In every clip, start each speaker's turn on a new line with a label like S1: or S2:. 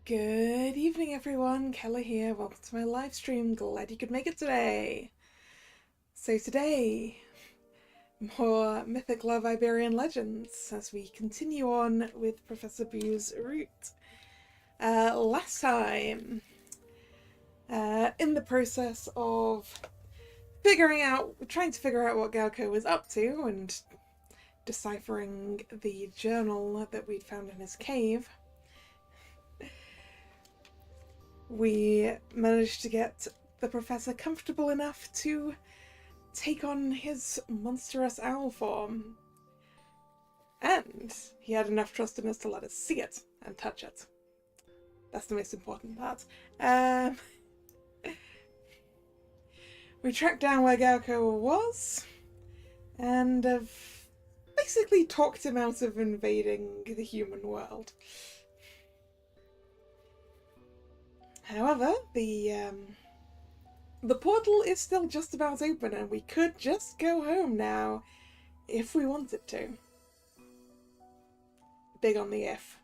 S1: Good evening, everyone. Kalla here. Welcome to my live stream. Glad you could make it today. So today, more Mythic Love Iberian Legends as we continue on with Professor Boo's route. Last time, in the process of trying to figure out what Galko was up to and deciphering the journal that we'd found in his cave, we managed to get the professor comfortable enough to take on his monstrous owl form. And he had enough trust in us to let us see it and touch it. That's the most important part. We tracked down where Galko was and have basically talked him out of invading the human world. However, the portal is still just about open and we could just go home now if we wanted to. Big on the if.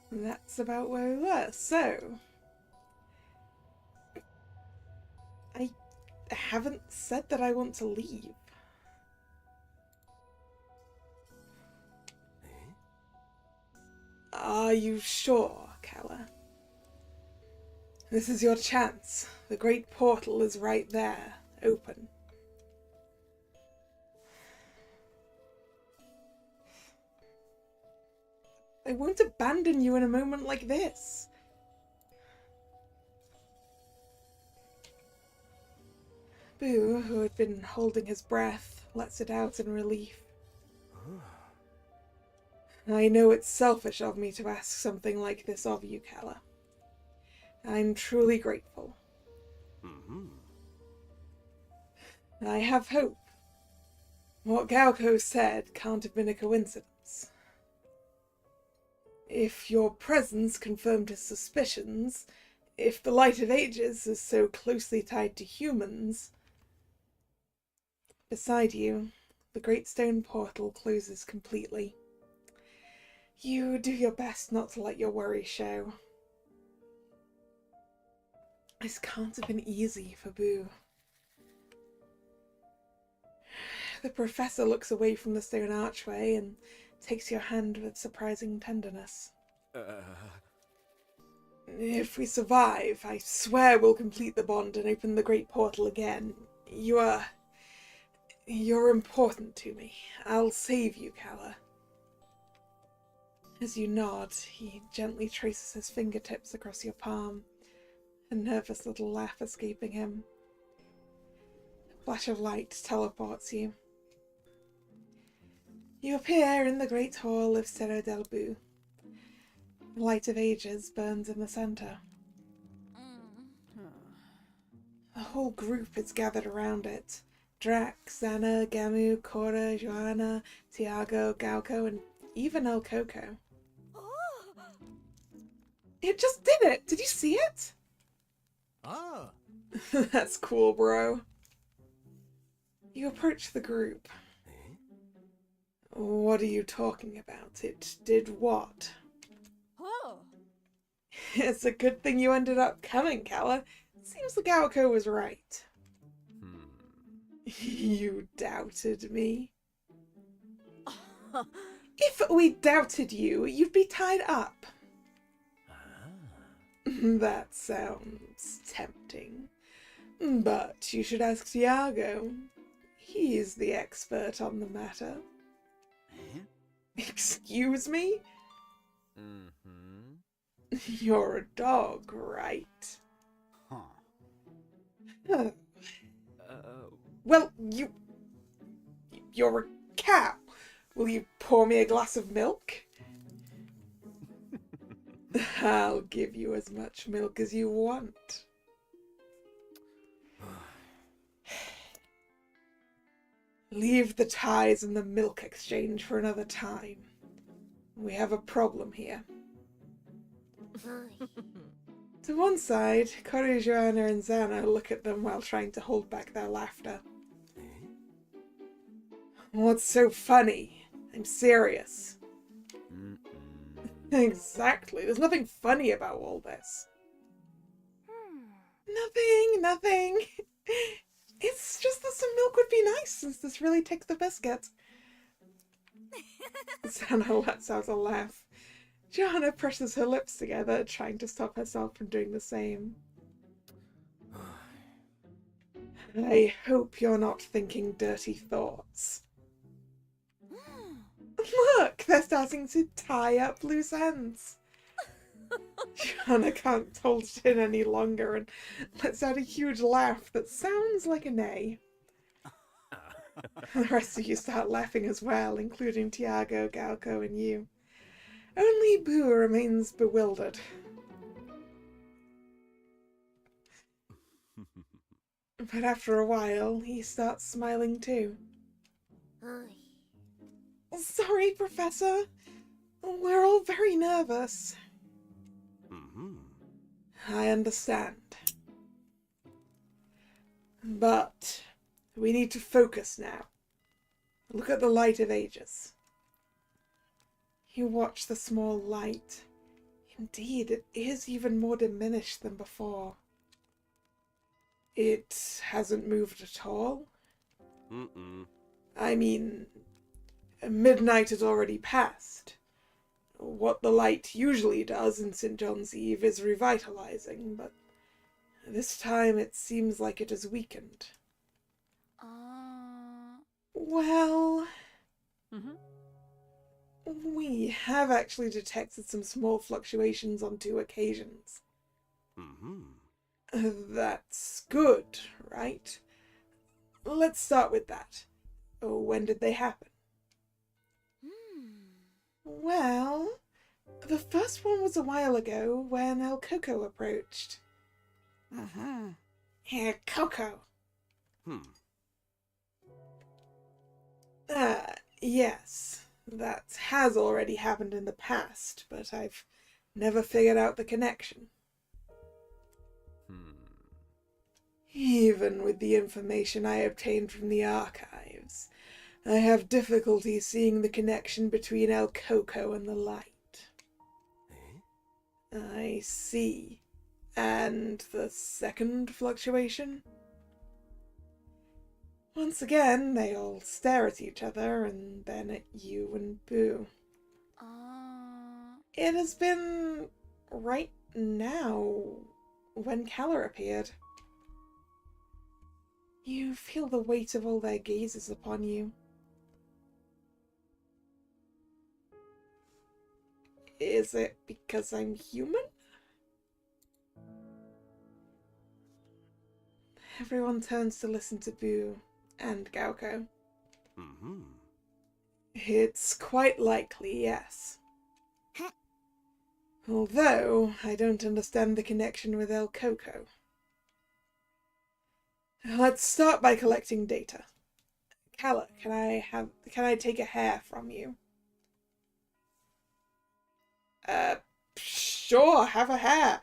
S1: And that's about where we were. So, I haven't said that I want to leave. Are you sure, Kalla? This is your chance. The great portal is right there, open. I won't abandon you in a moment like this. Boo, who had been holding his breath, lets it out in relief. I know it's selfish of me to ask something like this of you, Kalla. I'm truly grateful. I have hope. What Galko said can't have been a coincidence. If your presence confirmed his suspicions, if the Light of Ages is so closely tied to humans, beside you, the Great Stone Portal closes completely. You do your best not to let your worry show. This can't have been easy for Boo. The professor looks away from the stone archway and takes your hand with surprising tenderness. If we survive, I swear we'll complete the bond and open the great portal again. You're important to me. I'll save you, Kalla. As you nod, he gently traces his fingertips across your palm, a nervous little laugh escaping him. A flash of light teleports you. You appear in the great hall of Cerro del Bu. The Light of Ages burns in the center. The whole group is gathered around it. Drax, Xana, Gamu, Cora, Joanna, Tiago, Galko, and even El Coco. It just did it! Did you see it?
S2: Ah.
S1: That's cool, bro. You approach the group. What are you talking about? It did what?
S3: Oh.
S1: It's a good thing you ended up coming, Kalla. Seems like Galko was right. You doubted me. If we doubted you, you'd be tied up. That sounds tempting. But you should ask Tiago. He's the expert on the matter. Excuse me? You're a dog, right? Well, you're a cow. Will you pour me a glass of milk? I'll give you as much milk as you want. Leave the ties and the milk exchange for another time. We have a problem here. To one side, Cora, Joanna and Xana look at them while trying to hold back their laughter. What's so funny? I'm serious.
S2: Mm-mm.
S1: Exactly. There's nothing funny about all this. Nothing. It's just that some milk would be nice since this really takes the biscuit. Sana lets out a laugh. Johanna presses her lips together, trying to stop herself from doing the same. I hope you're not thinking dirty thoughts. Look, they're starting to tie up loose ends. Johanna can't hold it in any longer and lets out a huge laugh that sounds like a neigh. The rest of you start laughing as well, including Tiago, Galco, and you. Only Boo remains bewildered. But after a while, he starts smiling too. Sorry, Professor. We're all very nervous.
S2: Mm-hmm.
S1: I understand. But we need to focus now. Look at the light of ages. You watch the small light. Indeed, it is even more diminished than before. It hasn't moved at all.
S2: Mm-mm.
S1: I mean, midnight has already passed. What the light usually does in St. John's Eve is revitalizing, but this time it seems like it has weakened. Well, we have actually detected some small fluctuations on 2 occasions.
S2: Mm-hmm.
S1: That's good, right? Let's start with that. When did they happen? Well, the first one was a while ago when El Coco approached. Coco. Yes. That has already happened in the past, but I've never figured out the connection. Even with the information I obtained from the archives, I have difficulty seeing the connection between El Coco and the light. I see. And the second fluctuation? Once again, they all stare at each other and then at you and Boo. It has been right now when Kalla appeared. You feel the weight of all their gazes upon you. Is it because I'm human? Everyone turns to listen to Boo and Galco. It's quite likely, yes. Although, I don't understand the connection with El Coco. Let's start by collecting data. Kalla, can I take a hair from you? Sure, have a hair.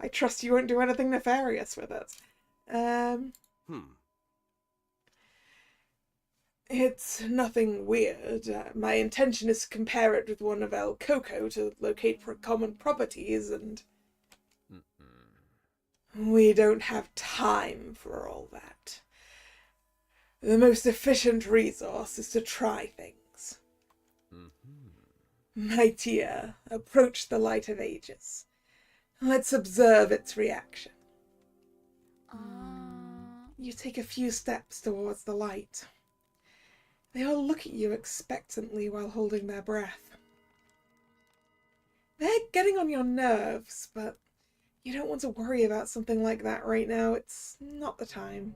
S1: I trust you won't do anything nefarious with it. It's nothing weird. My intention is to compare it with one of El Coco to locate common properties, and we don't have time for all that. The most efficient resource is to try things. My dear, approach the light of ages. Let's observe its reaction. You take a few steps towards the light. They all look at you expectantly while holding their breath. They're getting on your nerves, but you don't want to worry about something like that right now. It's not the time.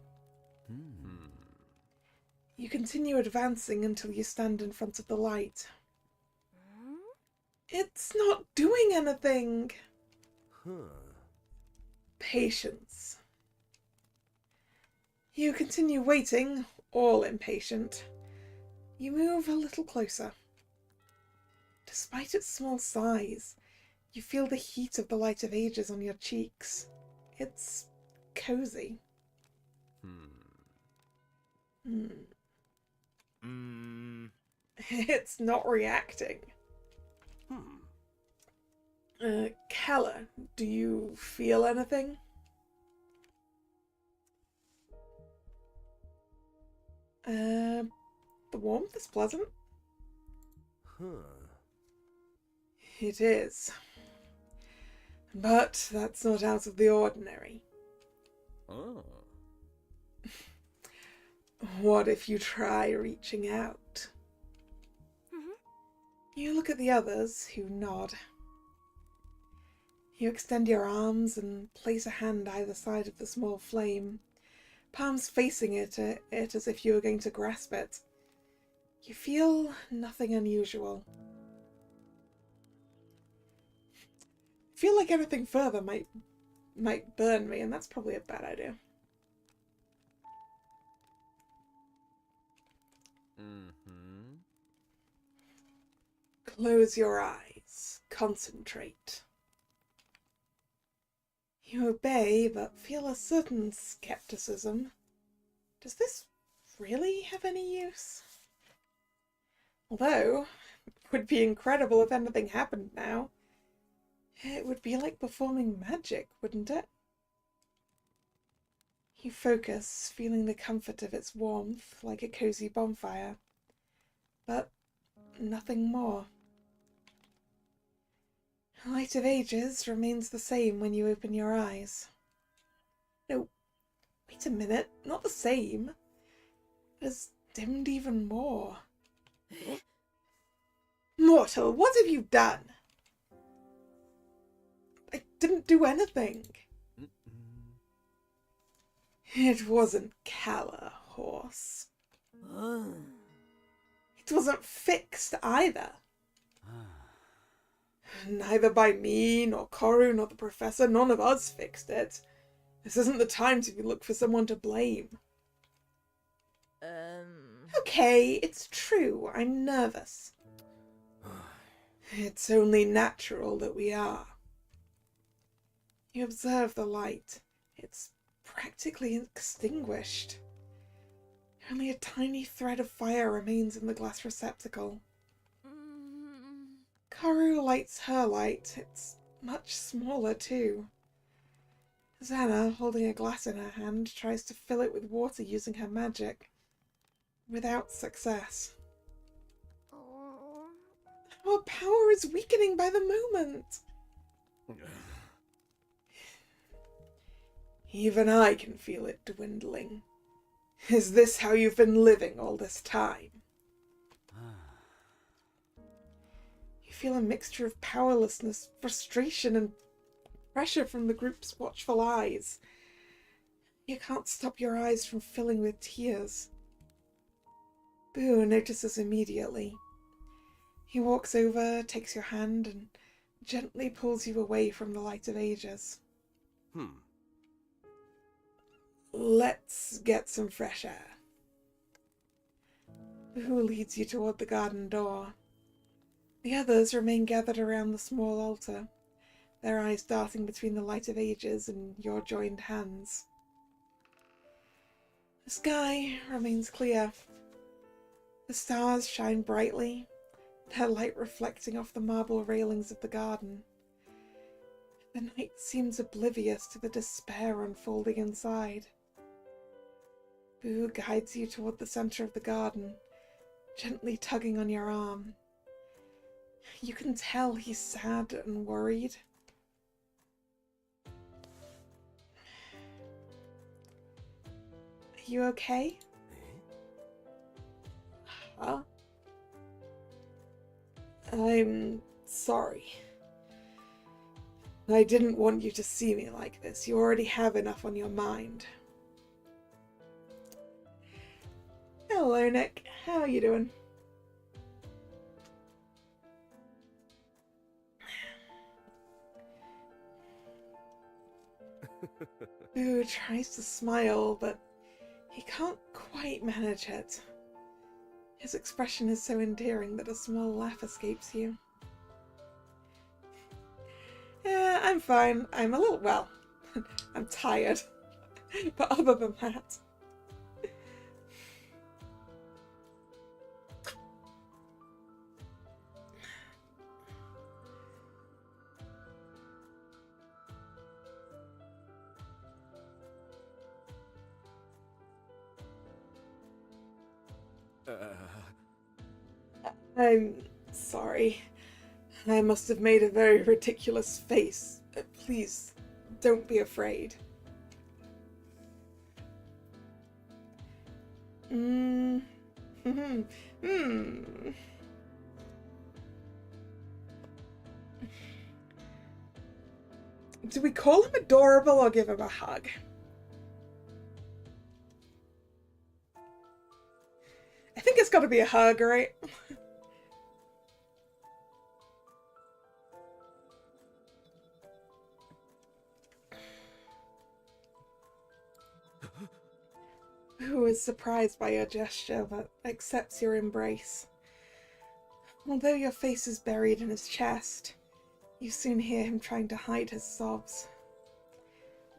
S1: You continue advancing until you stand in front of the light. It's not doing anything. Patience. You continue waiting, all impatient. You move a little closer. Despite its small size, you feel the heat of the light of ages on your cheeks. It's cozy. It's not reacting. Kalla, do you feel anything? The warmth is pleasant. It is. But that's not out of the ordinary.
S2: Oh.
S1: What if you try reaching out? You look at the others, who nod. You extend your arms and place a hand either side of the small flame, palms facing it as if you were going to grasp it. You feel nothing unusual. Feel like anything further might burn me, and that's probably a bad idea. Close your eyes. Concentrate. You obey, but feel a certain skepticism. Does this really have any use? Although, it would be incredible if anything happened now. It would be like performing magic, wouldn't it? You focus, feeling the comfort of its warmth, like a cozy bonfire. But nothing more. The light of ages remains the same when you open your eyes. No, wait a minute, not the same. It has dimmed even more. Mortal, what have you done? I didn't do anything. It wasn't Kalla, horse. It wasn't fixed either. Neither by me, nor Koru, nor the professor. None of us fixed it. This isn't the time to look for someone to blame. Okay, it's true. I'm nervous. It's only natural that we are. You observe the light. It's practically extinguished. Only a tiny thread of fire remains in the glass receptacle. Karu lights her light. It's much smaller too. Xana, holding a glass in her hand, tries to fill it with water using her magic. Without success. Our power is weakening by the moment. Even I can feel it dwindling. Is this how you've been living all this time? You feel a mixture of powerlessness, frustration, and pressure from the group's watchful eyes. You can't stop your eyes from filling with tears. Boo notices immediately. He walks over, takes your hand, and gently pulls you away from the light of ages. Let's get some fresh air. Boo leads you toward the garden door. The others remain gathered around the small altar, their eyes darting between the light of ages and your joined hands. The sky remains clear. The stars shine brightly, their light reflecting off the marble railings of the garden. The night seems oblivious to the despair unfolding inside. Boo guides you toward the center of the garden, gently tugging on your arm. You can tell he's sad and worried. Are you okay? Huh? I'm sorry. I didn't want you to see me like this. You already have enough on your mind. Hello, Nick. How are you doing? Boo tries to smile, but he can't quite manage it. His expression is so endearing that a small laugh escapes you. Yeah, I'm fine. I'm a little, well, I'm tired. But other than that... I'm sorry. I must have made a very ridiculous face. Please, don't be afraid. Hmm. Do we call him adorable or give him a hug? I think it's got to be a hug, right? Who is surprised by your gesture but accepts your embrace. Although your face is buried in his chest, you soon hear him trying to hide his sobs.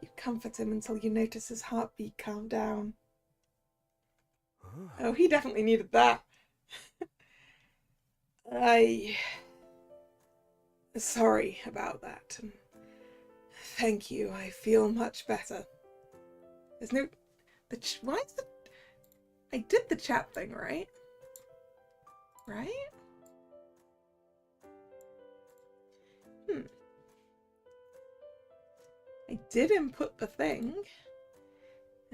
S1: You comfort him until you notice his heartbeat calm down. Oh, he definitely needed that. Sorry about that. Thank you, I feel much better. There's no... Why is the... I did the chat thing, right? Right? I did input the thing.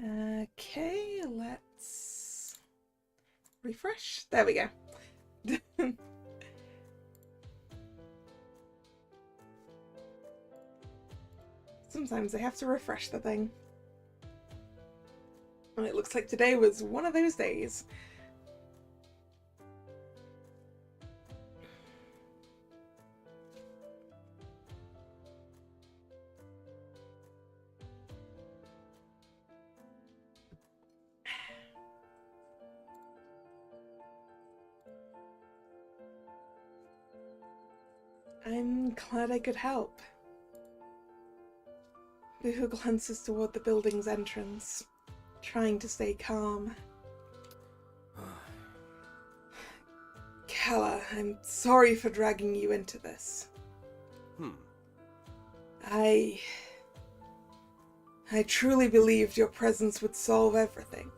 S1: Okay, let's refresh. There we go. Sometimes I have to refresh the thing. And it looks like today was one of those days. I'm glad I could help. Boohoo glances toward the building's entrance, trying to stay calm. Kalla, I'm sorry for dragging you into this. I truly believed your presence would solve everything.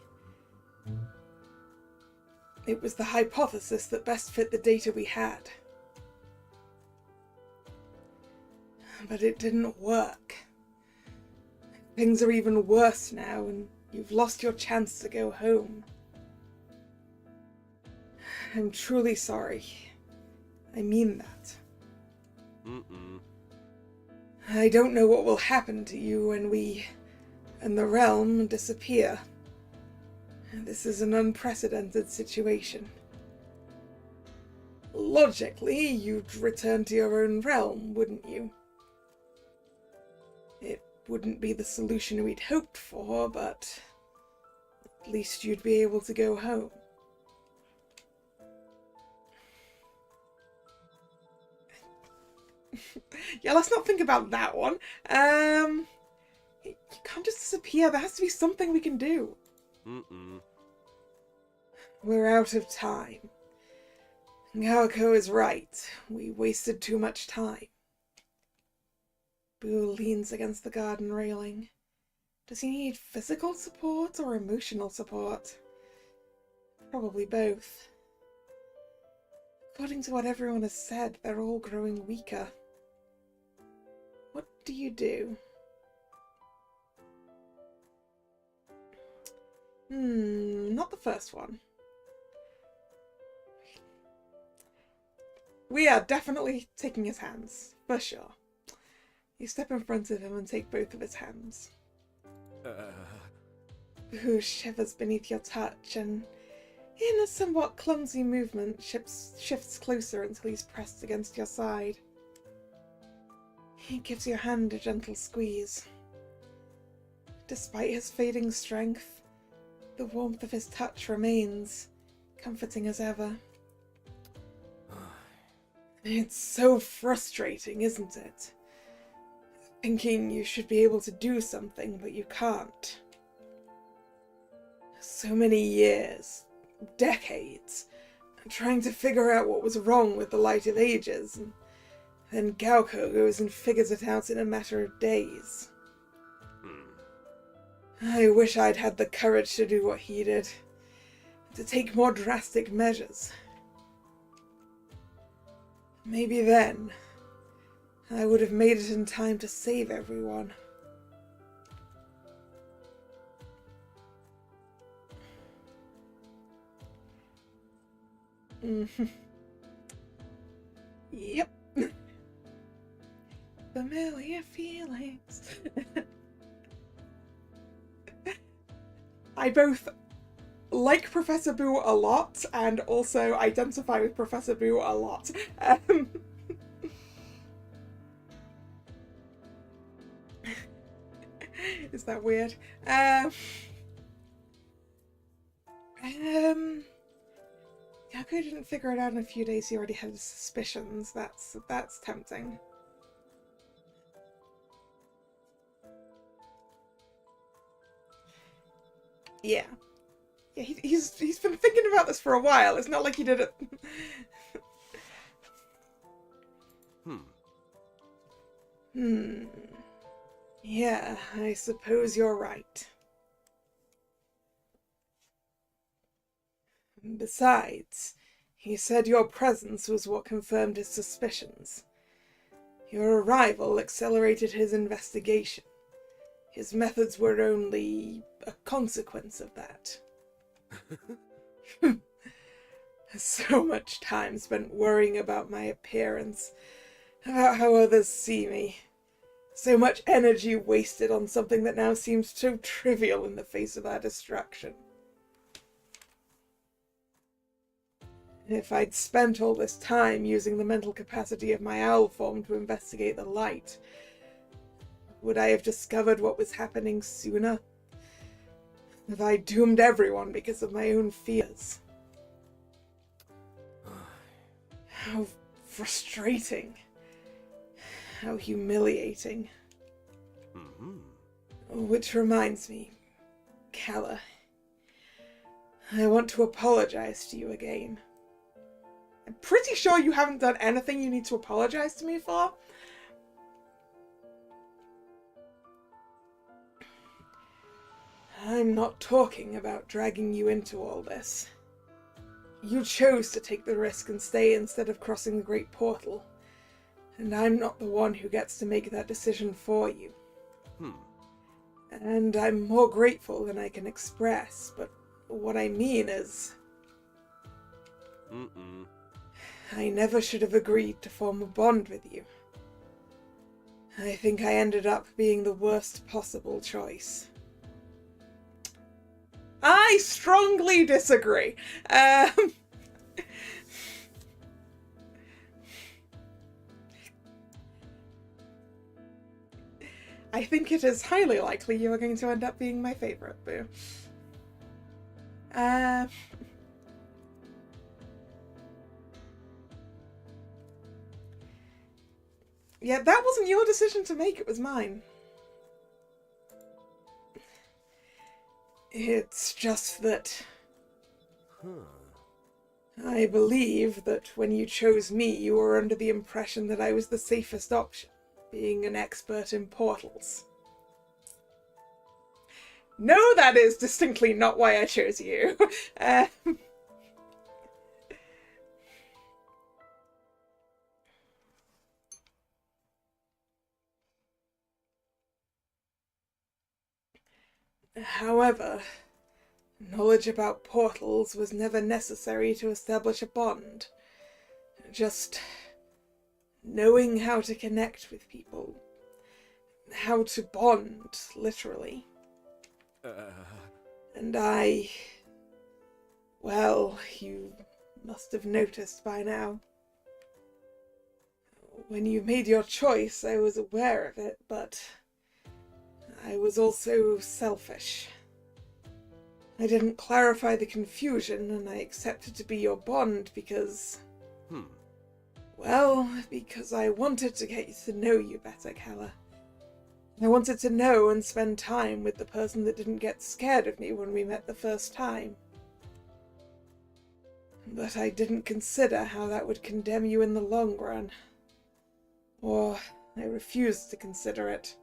S1: It was the hypothesis that best fit the data we had. But it didn't work. Things are even worse now, and you've lost your chance to go home. I'm truly sorry. I mean that. I don't know what will happen to you when we and the realm disappear. This is an unprecedented situation. Logically, you'd return to your own realm, wouldn't you? It wouldn't be the solution we'd hoped for, but at least you'd be able to go home. Yeah, let's not think about that one. You can't just disappear. There has to be something we can do. We're out of time. Gaoko is right. We wasted too much time. Boo leans against the garden railing. Does he need physical support or emotional support? Probably both. According to what everyone has said, they're all growing weaker. What do you do? Not the first one. We are definitely taking his hands, for sure. You step in front of him and take both of his hands. Boo shivers beneath your touch and, in a somewhat clumsy movement, shifts closer until he's pressed against your side. He gives your hand a gentle squeeze. Despite his fading strength, the warmth of his touch remains, comforting as ever. It's so frustrating, isn't it? Thinking you should be able to do something, but you can't. So many years, decades, trying to figure out what was wrong with the Light of Ages, and then Gaoko goes and figures it out in a matter of days. I wish I'd had the courage to do what he did. to take more drastic measures. Maybe then I would have made it in time to save everyone. Yep. Familiar feelings. I both like Professor Boo a lot and also identify with Professor Boo a lot. Is that weird? Yaku didn't figure it out in a few days. He already had his suspicions. That's tempting. Yeah. Yeah, he's been thinking about this for a while. It's not like he did it. Yeah, I suppose you're right. Besides, he said your presence was what confirmed his suspicions. Your arrival accelerated his investigation. His methods were only a consequence of that. So much time spent worrying about my appearance, about how others see me. So much energy wasted on something that now seems so trivial in the face of our destruction. If I'd spent all this time using the mental capacity of my owl form to investigate the light, would I have discovered what was happening sooner? Have I doomed everyone because of my own fears? How frustrating. How humiliating. Which reminds me, Kalla, I want to apologize to you again. I'm pretty sure you haven't done anything you need to apologize to me for. I'm not talking about dragging you into all this. You chose to take the risk and stay instead of crossing the Great Portal, and I'm not the one who gets to make that decision for you. And I'm more grateful than I can express, but what I mean is... I never should have agreed to form a bond with you. I think I ended up being the worst possible choice. I strongly disagree. I think it is highly likely you are going to end up being my favourite, Boo. Yeah, that wasn't your decision to make, it was mine. It's just that... I believe that when you chose me, you were under the impression that I was the safest option, being an expert in portals. No, that is distinctly not why I chose you. However, knowledge about portals was never necessary to establish a bond. Just knowing how to connect with people. How to bond, literally. And well, you must have noticed by now. When you made your choice, I was aware of it, but I was also selfish. I didn't clarify the confusion, and I accepted to be your bond because... Well, because I wanted to get to know you better, Kalla. I wanted to know and spend time with the person that didn't get scared of me when we met the first time. But I didn't consider how that would condemn you in the long run. Or I refused to consider it.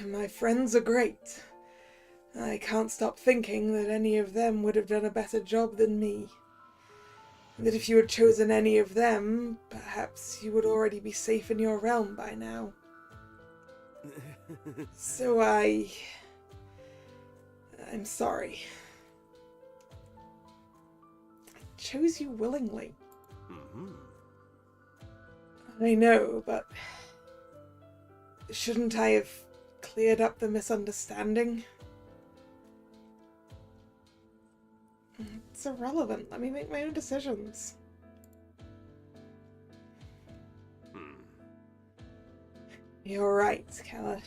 S1: My friends are great. I can't stop thinking that any of them would have done a better job than me. That if you had chosen any of them, perhaps you would already be safe in your realm by now. So I'm sorry. I chose you willingly. I know, but shouldn't I have cleared up the misunderstanding? It's irrelevant. Let me make my own decisions. You're right, Kalla.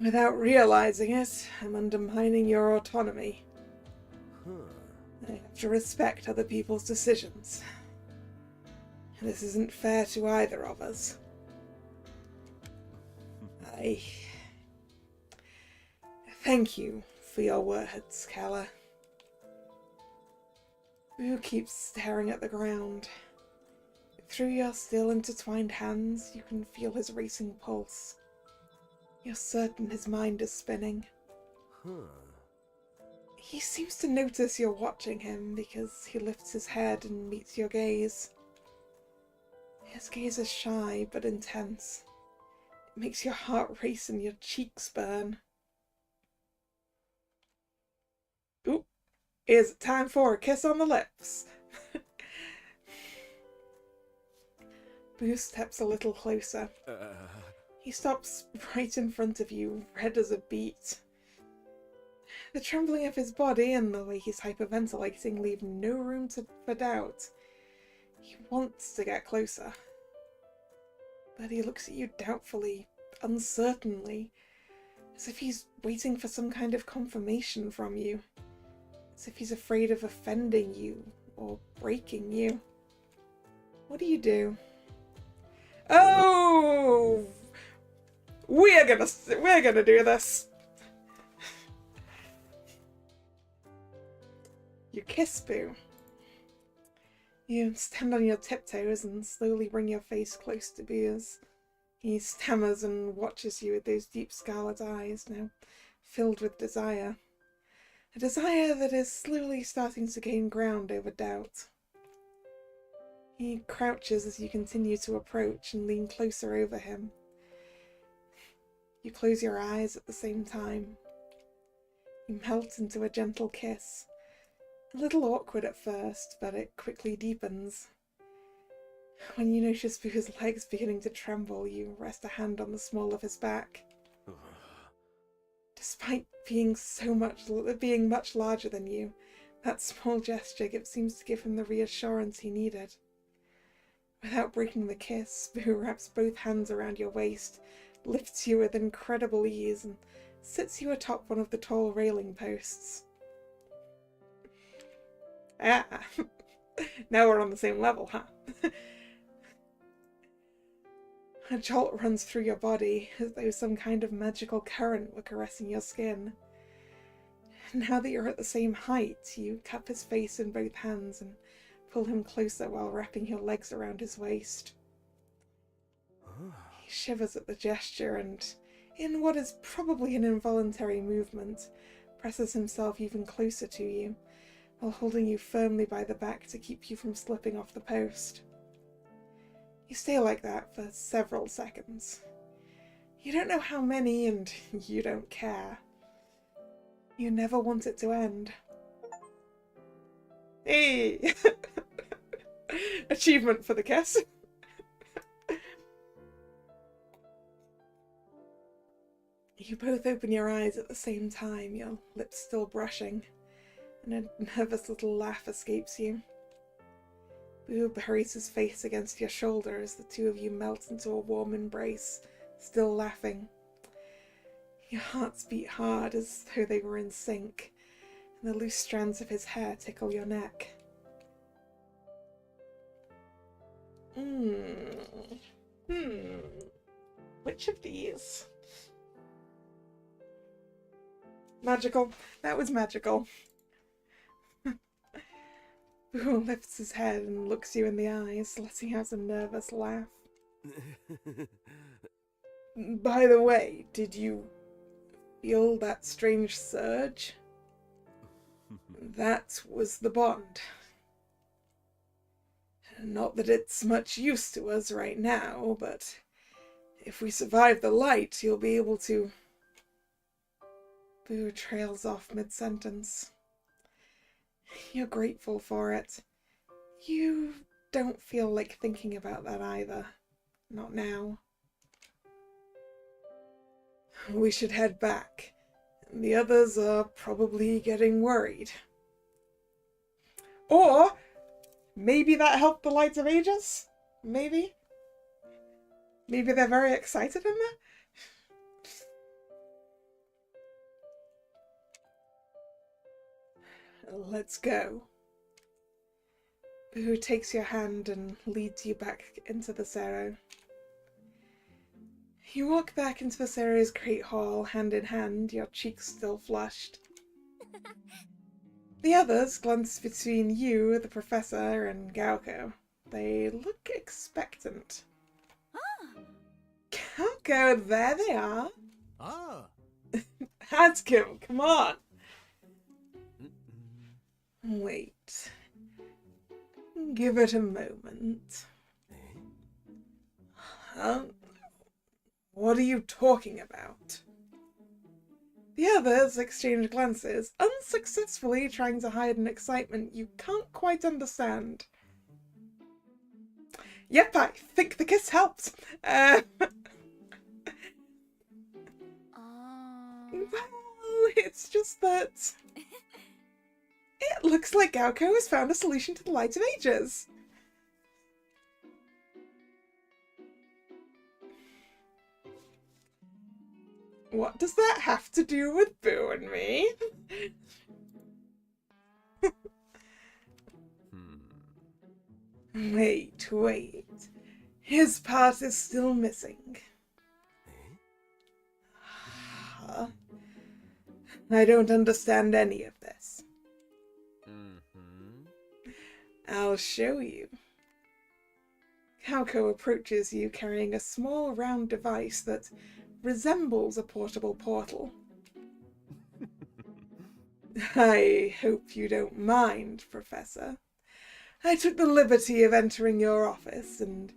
S1: Without realizing it, I'm undermining your autonomy. I have to respect other people's decisions. This isn't fair to either of us. I thank you for your words, Kalla. Boo keeps staring at the ground. Through your still intertwined hands, you can feel his racing pulse. You're certain his mind is spinning. He seems to notice you're watching him because he lifts his head and meets your gaze. His gaze is shy but intense. It makes your heart race and your cheeks burn. Ooh, is it time for a kiss on the lips? Boo steps a little closer. He stops right in front of you, red as a beet. The trembling of his body and the way he's hyperventilating leave no room for doubt. He wants to get closer. But he looks at you doubtfully, uncertainly, as if he's waiting for some kind of confirmation from you. As if he's afraid of offending you or breaking you. What do? Oh! We're gonna do this! You kiss Boo. You stand on your tiptoes and slowly bring your face close to Boo's. He stammers and watches you with those deep scarlet eyes, now filled with desire. A desire that is slowly starting to gain ground over doubt. He crouches as you continue to approach and lean closer over him. You close your eyes at the same time. You melt into a gentle kiss. A little awkward at first, but it quickly deepens. When you notice Boo's legs beginning to tremble, you rest a hand on the small of his back. Despite being much larger than you, that small gesture seems to give him the reassurance he needed. Without breaking the kiss, Boo wraps both hands around your waist, lifts you with incredible ease, and sits you atop one of the tall railing posts. Ah, now we're on the same level, huh? A jolt runs through your body, as though some kind of magical current were caressing your skin. Now that you're at the same height, you cup his face in both hands and pull him closer while wrapping your legs around his waist. He shivers at the gesture and, in what is probably an involuntary movement, presses himself even closer to you, while holding you firmly by the back to keep you from slipping off the post. You stay like that for several seconds. You don't know how many, and you don't care. You never want it to end. Hey! Achievement for the kiss. You both open your eyes at the same time, your lips still brushing, and a nervous little laugh escapes you. Boo buries his face against your shoulder as the two of you melt into a warm embrace, still laughing. Your hearts beat hard as though they were in sync, and the loose strands of his hair tickle your neck. Which of these? Magical. That was magical. Boo lifts his head and looks you in the eyes, letting out a nervous laugh. By the way, did you feel that strange surge? That was the bond. Not that it's much use to us right now, but if we survive the light, you'll be able to... Boo trails off mid-sentence. You're grateful for it. You don't feel like thinking about that either. Not now. We should head back. The others are probably getting worried. Or maybe that helped the Lights of Ages? Maybe? Maybe they're very excited in there? Let's go. Boo takes your hand and leads you back into the Cerro. You walk back into the Cerro's great hall, hand in hand, your cheeks still flushed. The others glance between you, the professor, and Gauko. They look expectant. Gauko, there they are.
S2: Ah.
S1: Ask him, come on. Wait. Give it a moment. What are you talking about? The others exchange glances, unsuccessfully trying to hide an excitement you can't quite understand. Yep, I think the kiss helped. Well, it's just that... It looks like Gauko has found a solution to the Light of Ages. What does that have to do with Boo and me? Wait. His part is still missing. I don't understand any of this. I'll show you. Gauko approaches you carrying a small round device that resembles a portable portal. I hope you don't mind, Professor. I took the liberty of entering your office and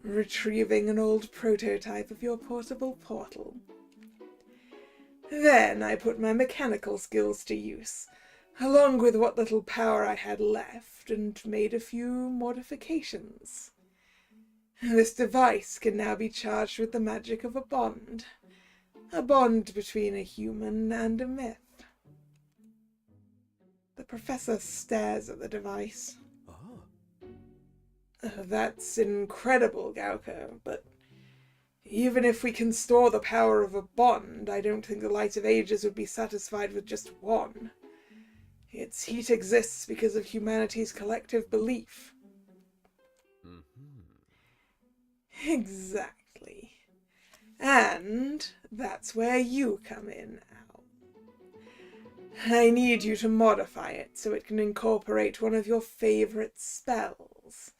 S1: retrieving an old prototype of your portable portal. Then I put my mechanical skills to use, along with what little power I had left, and made a few modifications. This device can now be charged with the magic of a bond between a human and a myth. The professor stares at the device. That's incredible, Gauko, but even if we can store the power of a bond, I don't think the Light of Ages would be satisfied with just one. Its heat exists because of humanity's collective belief. Exactly. And that's where you come in, Al. I need you to modify it so it can incorporate one of your favorite spells.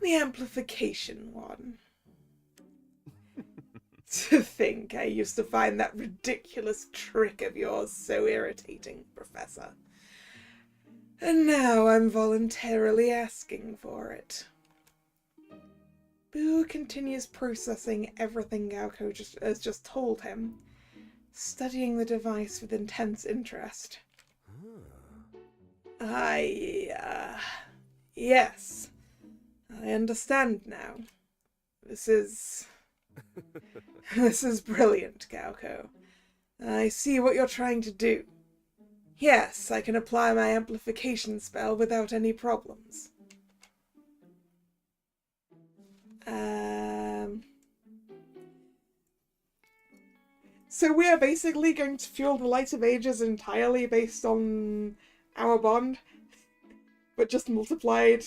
S1: The amplification one. To think I used to find that ridiculous trick of yours so irritating, Professor. And now I'm voluntarily asking for it. Boo continues processing everything Gauko has just told him, studying the device with intense interest. Yes. I understand now. This is brilliant, Gauko. I see what you're trying to do. Yes, I can apply my amplification spell without any problems. So we are basically going to fuel the Light of Ages entirely based on our bond, but just multiplied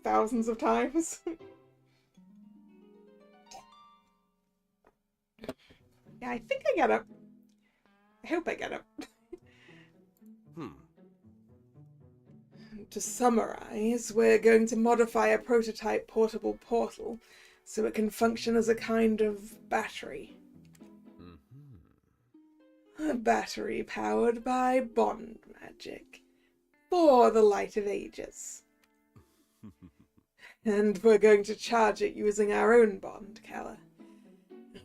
S1: thousands of times. Yeah, I think I get it. I hope I get it. To summarize, we're going to modify a prototype portable portal so it can function as a kind of battery. A battery powered by bond magic. For the Light of Ages. And we're going to charge it using our own bond, Kalla.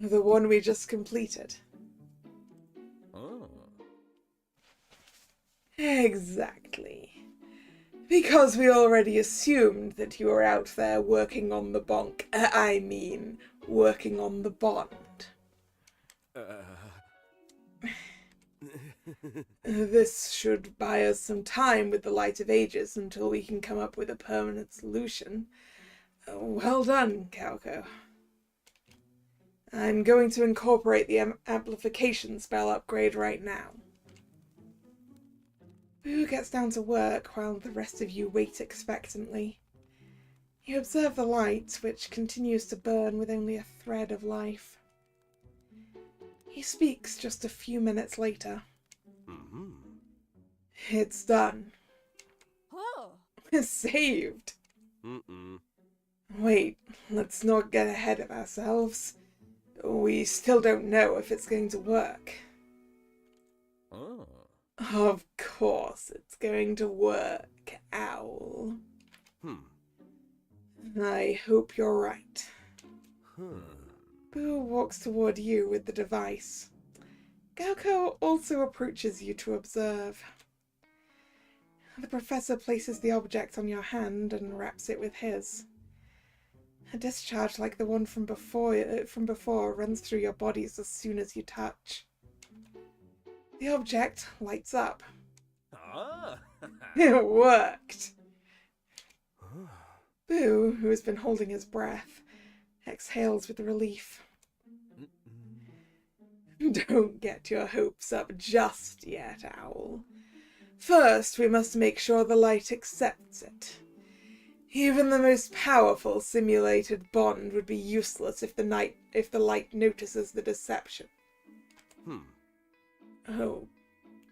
S1: The one we just completed.
S2: Oh.
S1: Exactly. Because we already assumed that you were out there working on the working on the bond. This should buy us some time with the Light of Ages until we can come up with a permanent solution. Well done, Kauko. I'm going to incorporate the amplification spell upgrade right now. Boo gets down to work while the rest of you wait expectantly. You observe the light, which continues to burn with only a thread of life. He speaks just a few minutes later.
S2: Mm-hmm.
S1: It's done.
S3: Oh.
S1: Saved.
S2: Mm-mm.
S1: Wait, let's not get ahead of ourselves. We still don't know if it's going to work.
S2: Oh.
S1: Of course it's going to work, Owl. I hope you're right. Boo walks toward you with the device. Galco also approaches you to observe. The professor places the object on your hand and wraps it with his. A discharge like the one from before runs through your bodies as soon as you touch. The object lights up.
S2: Ah.
S1: It worked! Boo, who has been holding his breath, exhales with relief. Don't get your hopes up just yet, Owl. First, we must make sure the light accepts it. Even the most powerful simulated bond would be useless if the light notices the deception. Oh,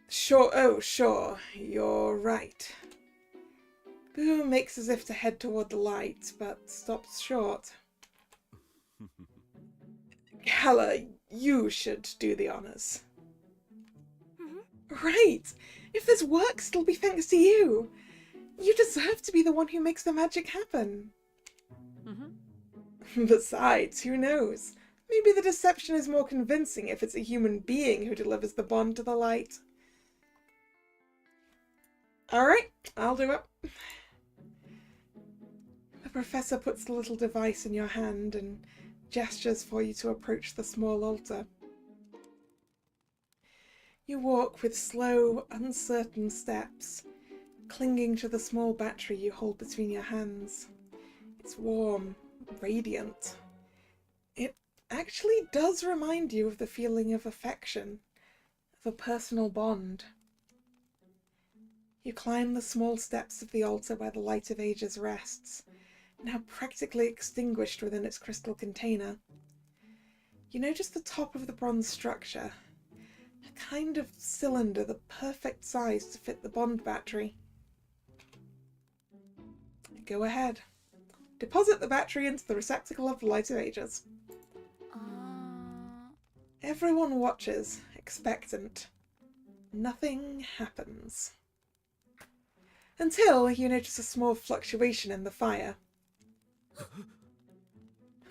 S1: sure, you're right. Boo makes as if to head toward the light, but stops short. Kalla, you should do the honors. Right! If this works, it'll be thanks to you. You deserve to be the one who makes the magic happen. Besides, who knows? Maybe the deception is more convincing if it's a human being who delivers the bond to the light. Alright, I'll do it. The professor puts the little device in your hand and gestures for you to approach the small altar. You walk with slow, uncertain steps, clinging to the small battery you hold between your hands. It's warm, radiant. It actually does remind you of the feeling of affection, of a personal bond. You climb the small steps of the altar where the Light of Ages rests, now practically extinguished within its crystal container. You notice the top of the bronze structure, a kind of cylinder the perfect size to fit the bond battery. Go ahead. Deposit the battery into the receptacle of the Light of Ages. Everyone watches, expectant. Nothing happens. Until you notice a small fluctuation in the fire.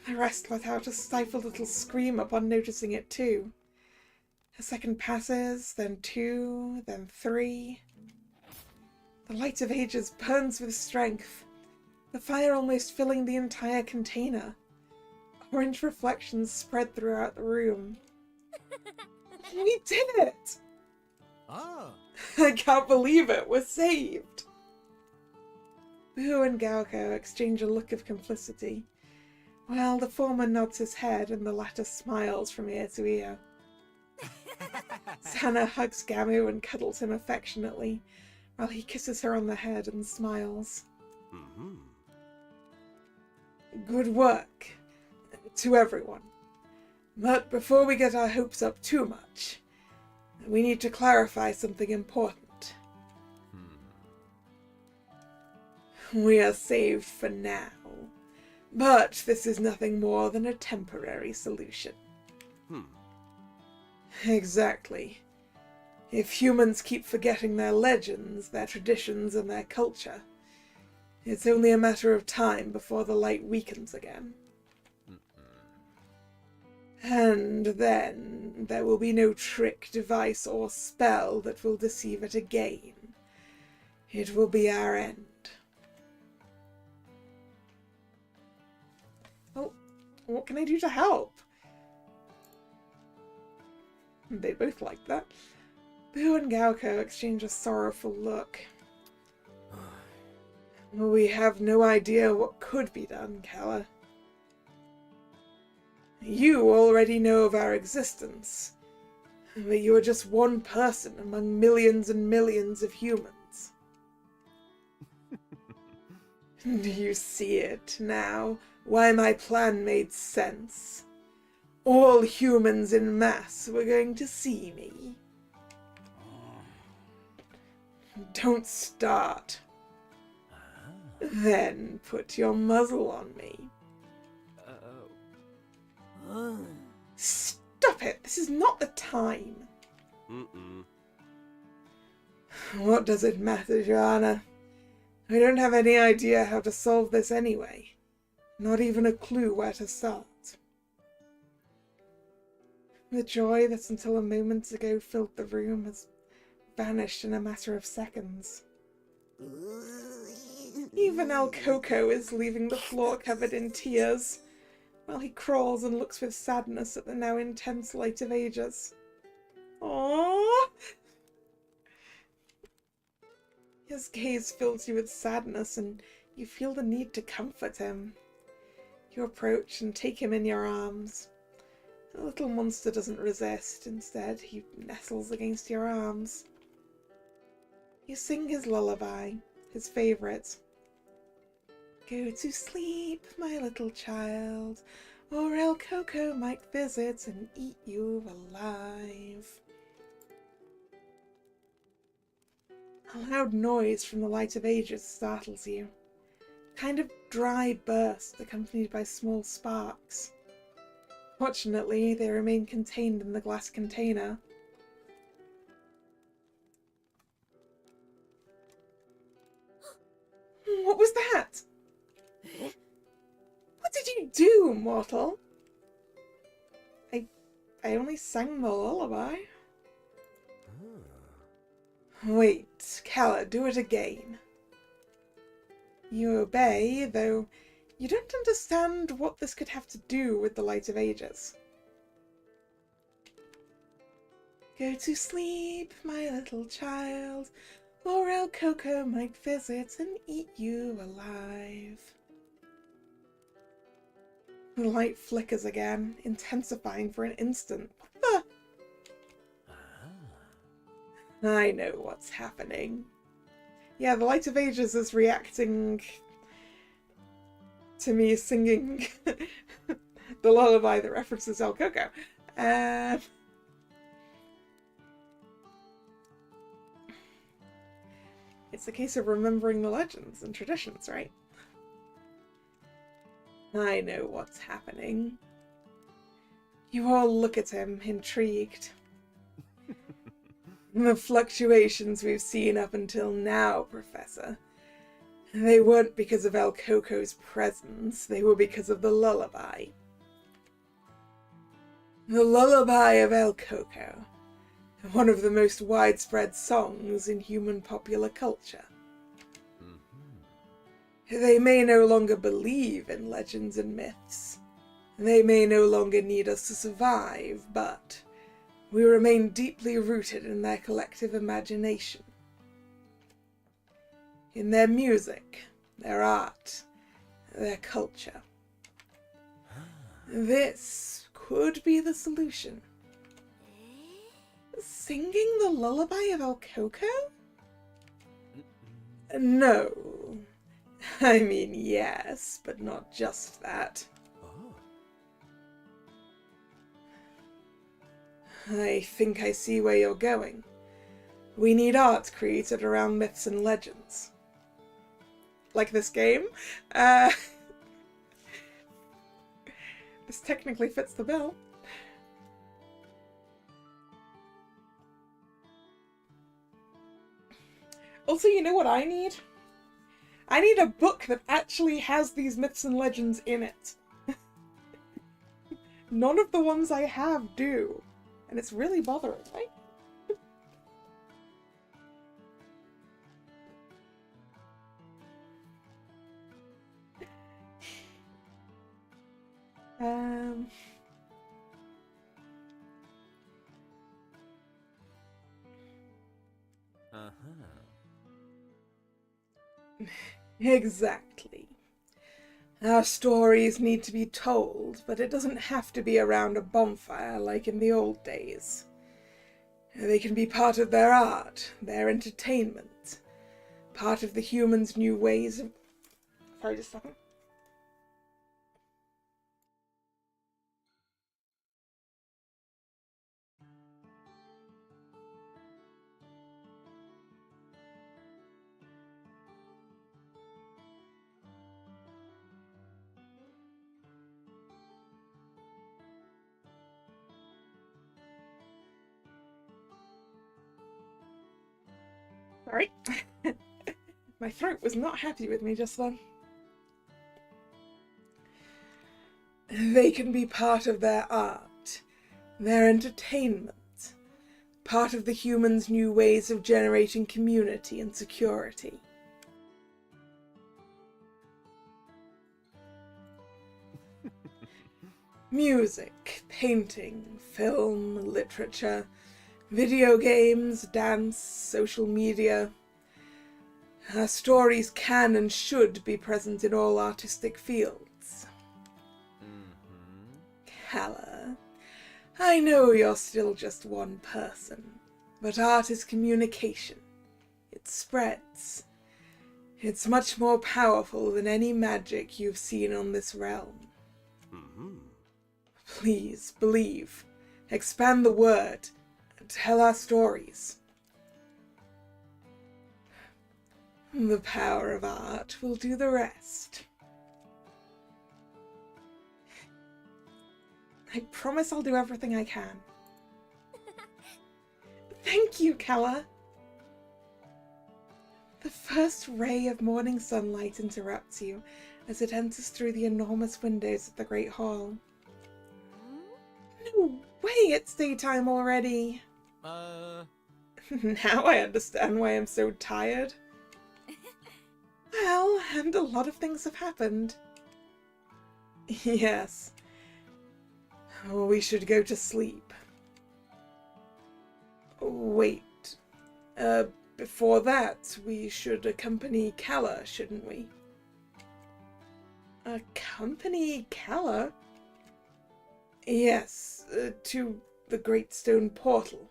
S1: The rest let out a stifled little scream upon noticing it too. A second passes, then 2, then 3. The Light of Ages burns with strength, the fire almost filling the entire container. Orange reflections spread throughout the room. We did it!
S2: Ah.
S1: I can't believe it, we're saved! Boo and Galco exchange a look of complicity, while the former nods his head and the latter smiles from ear to ear. Sana hugs Gamu and cuddles him affectionately, while he kisses her on the head and smiles. Good work to everyone. But before we get our hopes up too much, we need to clarify something important. We are saved for now, but this is nothing more than a temporary solution. Exactly. If humans keep forgetting their legends, their traditions, and their culture, it's only a matter of time before the light weakens again. And then there will be no trick, device, or spell that will deceive it again. It will be our end. Oh, what can I do to help? They both like that. Boo and Gauko exchange a sorrowful look. We have no idea what could be done, Kalla. You already know of our existence, but you are just one person among millions and millions of humans. Do you see it now? Why my plan made sense? All humans in mass were going to see me. Don't start. Then put your muzzle on me. Stop it! This is not the time. What does it matter, Joanna? We don't have any idea how to solve this anyway. Not even a clue where to start. The joy that until a moment ago filled the room has vanished in a matter of seconds. Even El Coco is leaving the floor covered in tears, while he crawls and looks with sadness at the now intense light of ages. Aww! His gaze fills you with sadness, and you feel the need to comfort him. You approach and take him in your arms. The little monster doesn't resist. Instead, he nestles against your arms. You sing his lullaby, his favourite. Go to sleep, my little child, or El Coco might visit and eat you alive. A loud noise from the light of ages startles you. A kind of dry burst accompanied by small sparks. Fortunately, they remain contained in the glass container. What was that? What did you do, mortal? I only sang the lullaby. Wait, Kalla, do it again. You obey, though you don't understand what this could have to do with the light of ages. Go to sleep, my little child, or El Coco might visit and eat you alive. The light flickers again, intensifying for an instant. What the? I know what's happening. Yeah, the light of ages is reacting to me singing the lullaby that references El Coco. It's a case of remembering the legends and traditions, right? I know what's happening. You all look at him, intrigued. The fluctuations we've seen up until now, Professor, they weren't because of El Coco's presence, they were because of the lullaby. The lullaby of El Coco, one of the most widespread songs in human popular culture. They may no longer believe in legends and myths. They may no longer need us to survive, but we remain deeply rooted in their collective imagination. In their music, their art, their culture. This could be the solution. Singing the lullaby of El Coco? No. I mean, yes, but not just that. I think I see where you're going. We need art created around myths and legends. Like this game. This technically fits the bill. Also, you know what I need? I need a book that actually has these myths and legends in it. None of the ones I have do. And it's really bothering me. Exactly. Our stories need to be told, but it doesn't have to be around a bonfire like in the old days. They can be part of their art, their entertainment, part of the humans' new ways of... Sorry, just a second. Sorry. My throat was not happy with me just then. They can be part of their art, their entertainment, part of the humans' new ways of generating community and security. Music, painting, film, literature, video games, dance, social media. Our stories can and should be present in all artistic fields. Kalla, I know you're still just one person, but art is communication. It spreads. It's much more powerful than any magic you've seen on this realm. Please, believe. Expand the word. Tell our stories. The power of art will do the rest. I promise I'll do everything I can. Thank you, Kalla. The first ray of morning sunlight interrupts you as it enters through the enormous windows of the Great Hall. No way, it's daytime already. Now I understand why I'm so tired. Well, and a lot of things have happened. Yes. We should go to sleep. Wait. Before that, we should accompany Kalla, shouldn't we? Accompany Kalla? Yes, to the Great Stone Portal.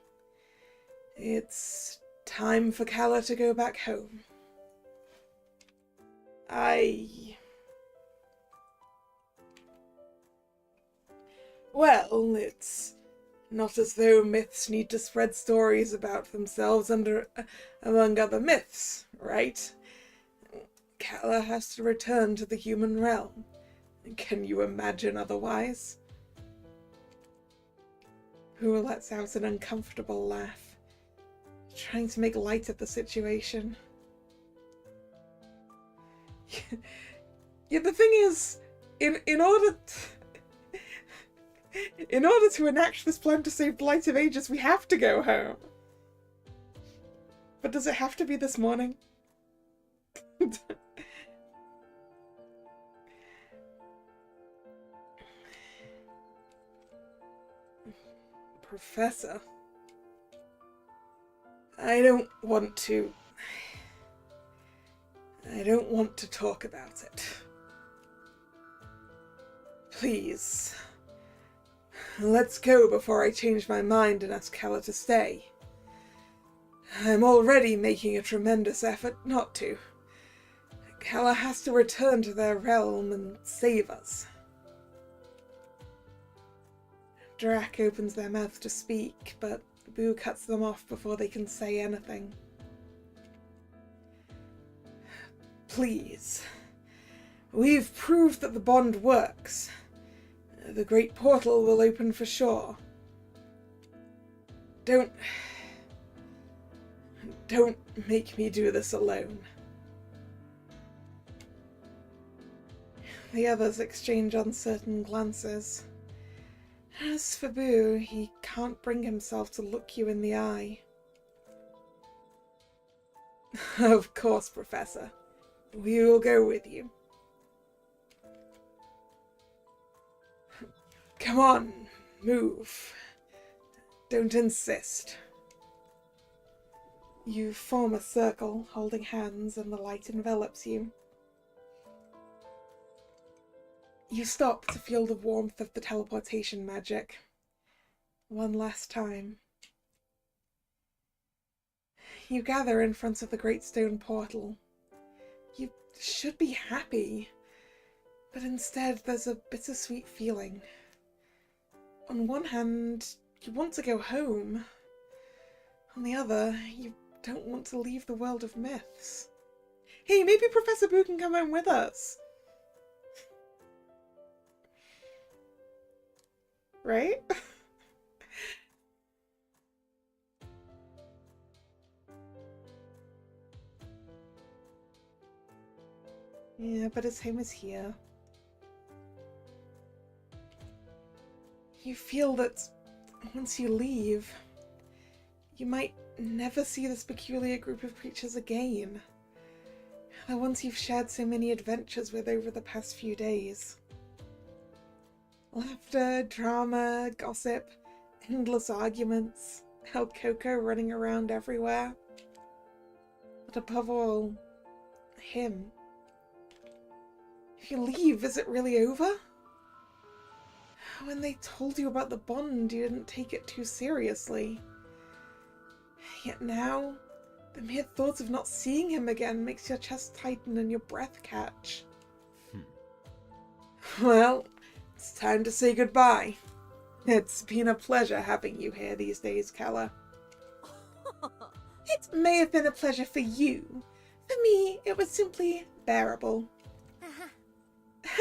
S1: It's time for Kalla to go back home. Well, it's not as though myths need to spread stories about themselves among other myths, right? Kalla has to return to the human realm. Can you imagine otherwise? Who lets out an uncomfortable laugh, trying to make light of the situation? Yeah, the thing is, in order to enact this plan to save the light of ages, we have to go home. But does it have to be this morning? Professor, I don't want to talk about it. Please. Let's go before I change my mind and ask Kalla to stay. I'm already making a tremendous effort not to. Kalla has to return to their realm and save us. Drac opens their mouth to speak, but Boo cuts them off before they can say anything. Please. We've proved that the bond works. The great portal will open for sure. Don't make me do this alone. The others exchange uncertain glances. As for Boo, he can't bring himself to look you in the eye. Of course, Professor. We will go with you. Come on, move. Don't insist. You form a circle, holding hands, and the light envelops you. You stop to feel the warmth of the teleportation magic. One last time. You gather in front of the great stone portal. You should be happy, but instead there's a bittersweet feeling. On one hand, you want to go home. On the other, you don't want to leave the world of myths. Hey, maybe Professor Boo can come home with us. Right? Yeah, but his home is here. You feel that once you leave, you might never see this peculiar group of creatures again. The ones you've shared so many adventures with over the past few days. Laughter, drama, gossip, endless arguments, El Coco running around everywhere. But above all, him. If you leave, is it really over? When they told you about the bond, you didn't take it too seriously. Yet now, the mere thought of not seeing him again makes your chest tighten and your breath catch. Well, it's time to say goodbye. It's been a pleasure having you here these days, Kalla. It may have been a pleasure for you. For me, it was simply bearable.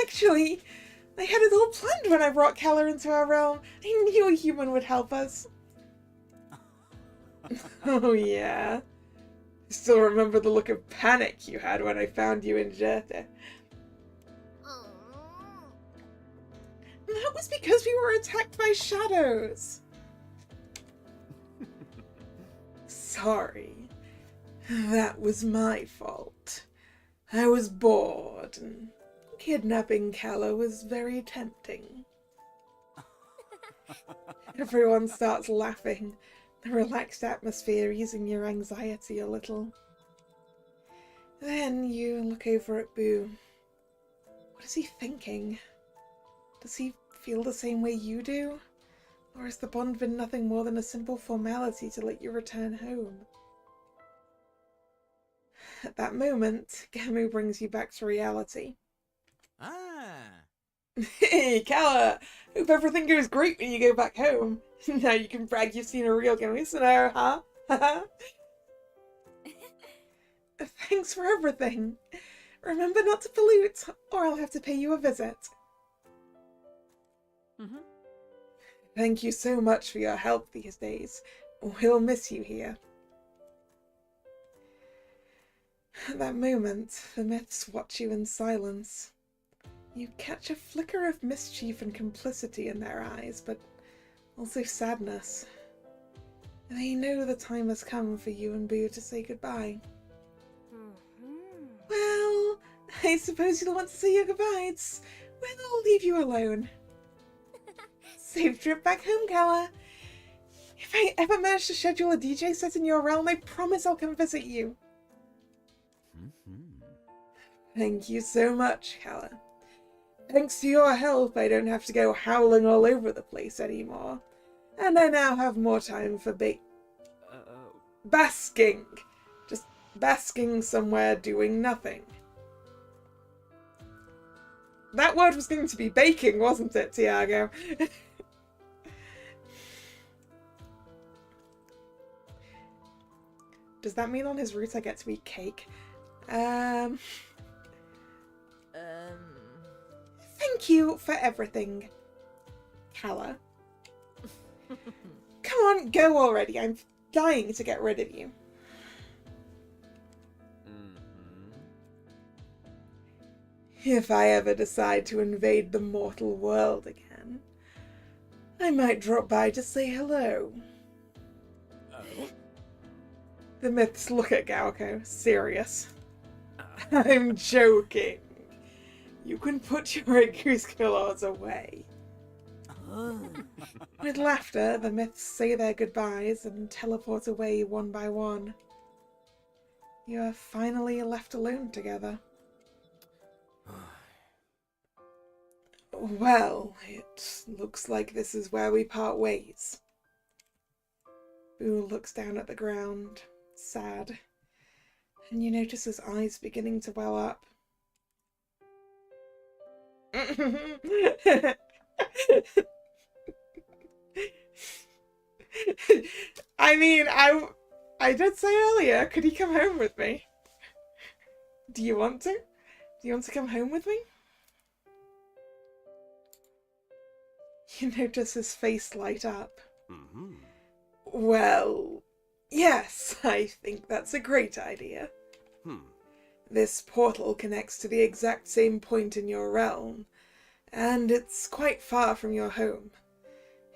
S1: Actually, I had it all planned when I brought Kalla into our realm. I knew a human would help us. Oh yeah. I still remember the look of panic you had when I found you in Jerte. That was because we were attacked by shadows. Sorry. That was my fault. I was bored, and kidnapping Kalla was very tempting. Everyone starts laughing, the relaxed atmosphere easing your anxiety a little. Then you look over at Boo. What is he thinking? Does he feel the same way you do? Or has the bond been nothing more than a simple formality to let you return home? At that moment, Gamu brings you back to reality. Hey, Kalla! Hope everything goes great when you go back home. Now you can brag you've seen a real Gamusono, huh? Thanks for everything. Remember not to pollute, or I'll have to pay you a visit. Thank you so much for your help these days. We'll miss you here. At that moment, the myths watch you in silence. You catch a flicker of mischief and complicity in their eyes, but also sadness. They know the time has come for you and Boo to say goodbye. Well, I suppose you'll want to say your goodbyes. We'll leave you alone. Safe trip back home, Kalla. If I ever manage to schedule a DJ set in your realm, I promise I'll come visit you. Thank you so much, Kalla. Thanks to your help, I don't have to go howling all over the place anymore. And I now have more time for basking. Just basking somewhere doing nothing. That word was going to be baking, wasn't it, Tiago? Does that mean on his route I get to eat cake? Thank you for everything, Kalla. Come on, go already. I'm dying to get rid of you. If I ever decide to invade the mortal world again, I might drop by to say hello.
S2: Oh.
S1: The myths look at Gaoko, serious. I'm joking. You can put your goose claws away. With laughter, the myths say their goodbyes and teleport away one by one. You are finally left alone together. Well, it looks like this is where we part ways. Boo looks down at the ground, sad, and you notice his eyes beginning to well up. I mean, I did say earlier, could he come home with me? Do you want to? Do you want to come home with me? You notice his face light up.
S2: Mm-hmm.
S1: Well, yes, I think that's a great idea. This portal connects to the exact same point in your realm, and it's quite far from your home.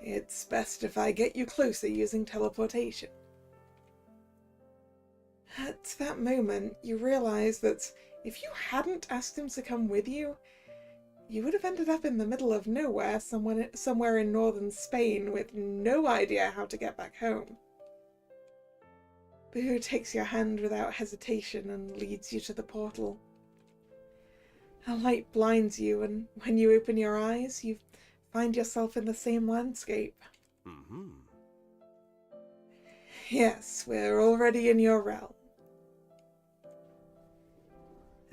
S1: It's best if I get you closer using teleportation. At that moment, you realize that if you hadn't asked him to come with you, you would have ended up in the middle of nowhere, somewhere in northern Spain with no idea how to get back home. Boo takes your hand without hesitation and leads you to the portal. A light blinds you, and when you open your eyes, you find yourself in the same landscape. Yes, we're already in your realm.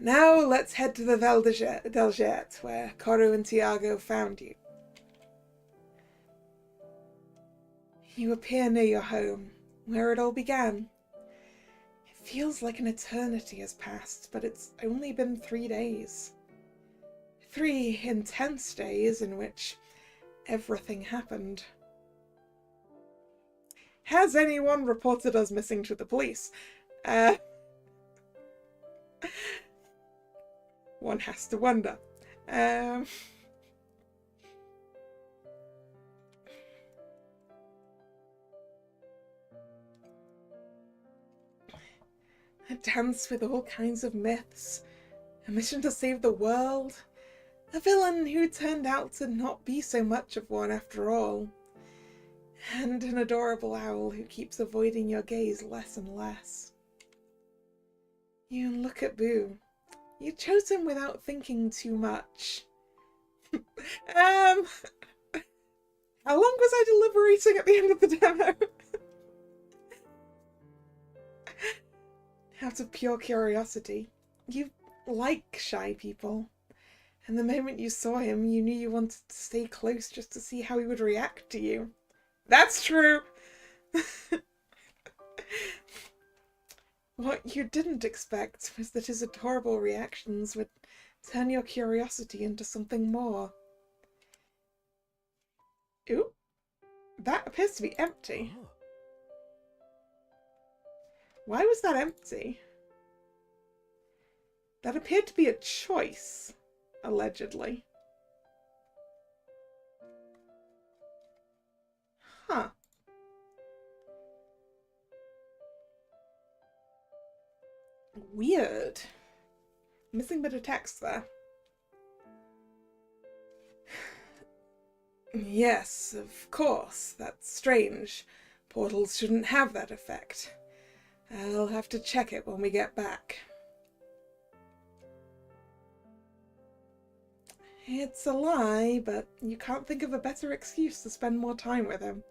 S1: Now let's head to the Val d'Alget, where Coro and Tiago found you. You appear near your home, where it all began. It feels like an eternity has passed, but it's only been 3 days. 3 intense days in which everything happened. Has anyone reported us missing to the police? One has to wonder. A dance with all kinds of myths, a mission to save the world, a villain who turned out to not be so much of one after all, and an adorable owl who keeps avoiding your gaze less and less. You look at Boo. You chose him without thinking too much. How long was I deliberating at the end of the demo? Out of pure curiosity. You like shy people. And the moment you saw him, you knew you wanted to stay close just to see how he would react to you. That's true! What you didn't expect was that his adorable reactions would turn your curiosity into something more. Ooh, that appears to be empty. Why was that empty? That appeared to be a choice, allegedly. Huh. Weird. Missing bit of text there. Yes, of course, that's strange. Portals shouldn't have that effect. I'll have to check it when we get back. It's a lie, but you can't think of a better excuse to spend more time with him.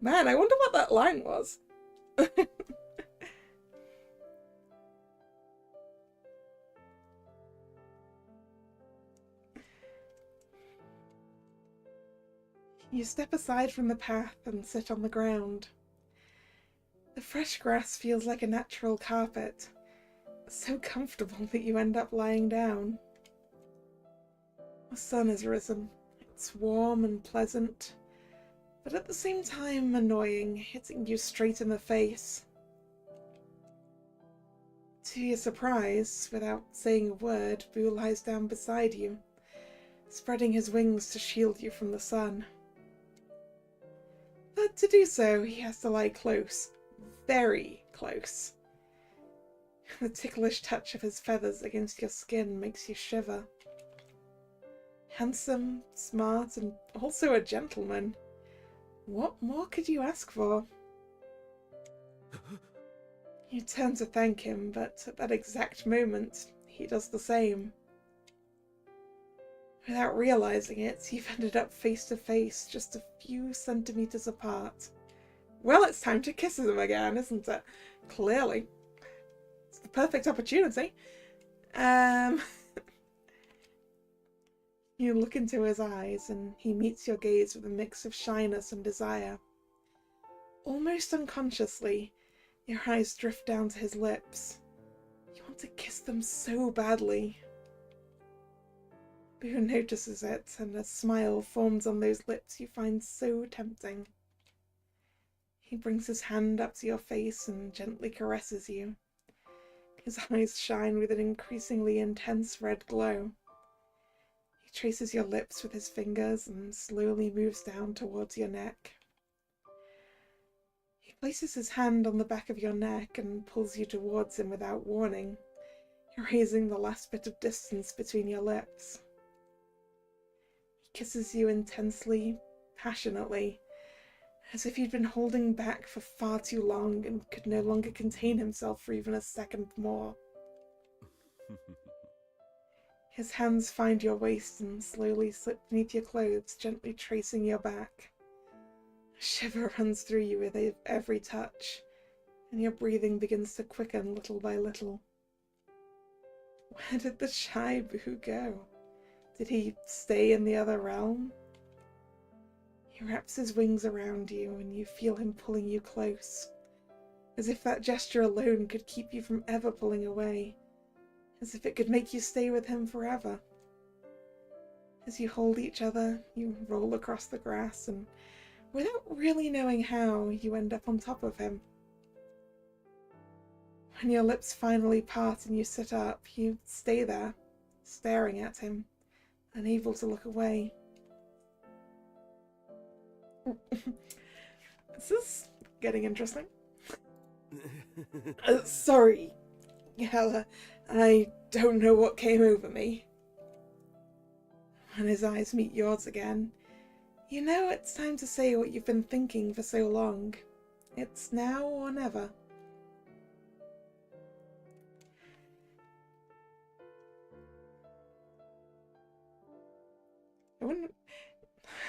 S1: Man, I wonder what that line was. You step aside from the path and sit on the ground. The fresh grass feels like a natural carpet, so comfortable that you end up lying down. The sun has risen. It's warm and pleasant, but at the same time annoying, hitting you straight in the face. To your surprise, without saying a word, Boo lies down beside you, spreading his wings to shield you from the sun. But to do so, he has to lie close, very close. The ticklish touch of his feathers against your skin makes you shiver. Handsome, smart, and also a gentleman. What more could you ask for? You turn to thank him, but at that exact moment, he does the same. Without realizing it, you've ended up face to face, just a few centimeters apart. Well, it's time to kiss him again, isn't it? Clearly. It's the perfect opportunity. You look into his eyes, and he meets your gaze with a mix of shyness and desire. Almost unconsciously, your eyes drift down to his lips. You want to kiss them so badly. Boo notices it, and a smile forms on those lips you find so tempting. He brings his hand up to your face and gently caresses you. His eyes shine with an increasingly intense red glow. He traces your lips with his fingers and slowly moves down towards your neck. He places his hand on the back of your neck and pulls you towards him without warning, erasing the last bit of distance between your lips. He kisses you intensely, passionately, as if he'd been holding back for far too long and could no longer contain himself for even a second more. His hands find your waist and slowly slip beneath your clothes, gently tracing your back. A shiver runs through you with every touch, and your breathing begins to quicken little by little. Where did the shy Boo go? Did he stay in the other realm? He wraps his wings around you, and you feel him pulling you close, as if that gesture alone could keep you from ever pulling away, as if it could make you stay with him forever. As you hold each other, you roll across the grass, and without really knowing how, you end up on top of him. When your lips finally part and you sit up, you stay there, staring at him, unable to look away. This is getting interesting. Sorry, Kalla, I don't know what came over me. When his eyes meet yours again, you know it's time to say what you've been thinking for so long. It's now or never.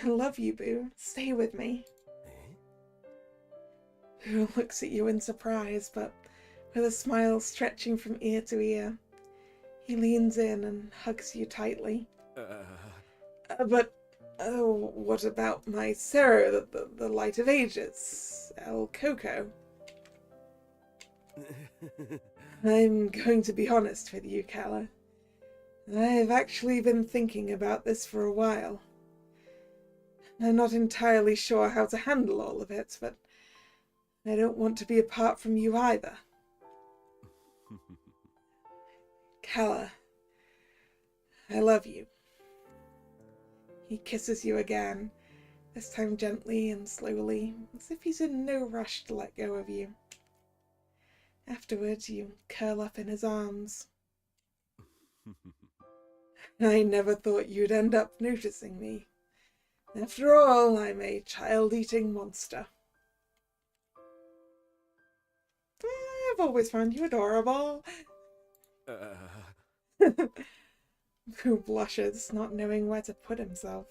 S1: I love you, Boo. Stay with me. Boo looks at you in surprise, but with a smile stretching from ear to ear. He leans in and hugs you tightly. But what about my Sarah, the Light of Ages, El Coco? I'm going to be honest with you, Kalla. I've actually been thinking about this for a while. I'm not entirely sure how to handle all of it, but I don't want to be apart from you either. Kalla, I love you. He kisses you again, this time gently and slowly, as if he's in no rush to let go of you. Afterwards, you curl up in his arms. I never thought you'd end up noticing me. After all, I'm a child-eating monster. I've always found you adorable. Boo blushes, not knowing where to put himself.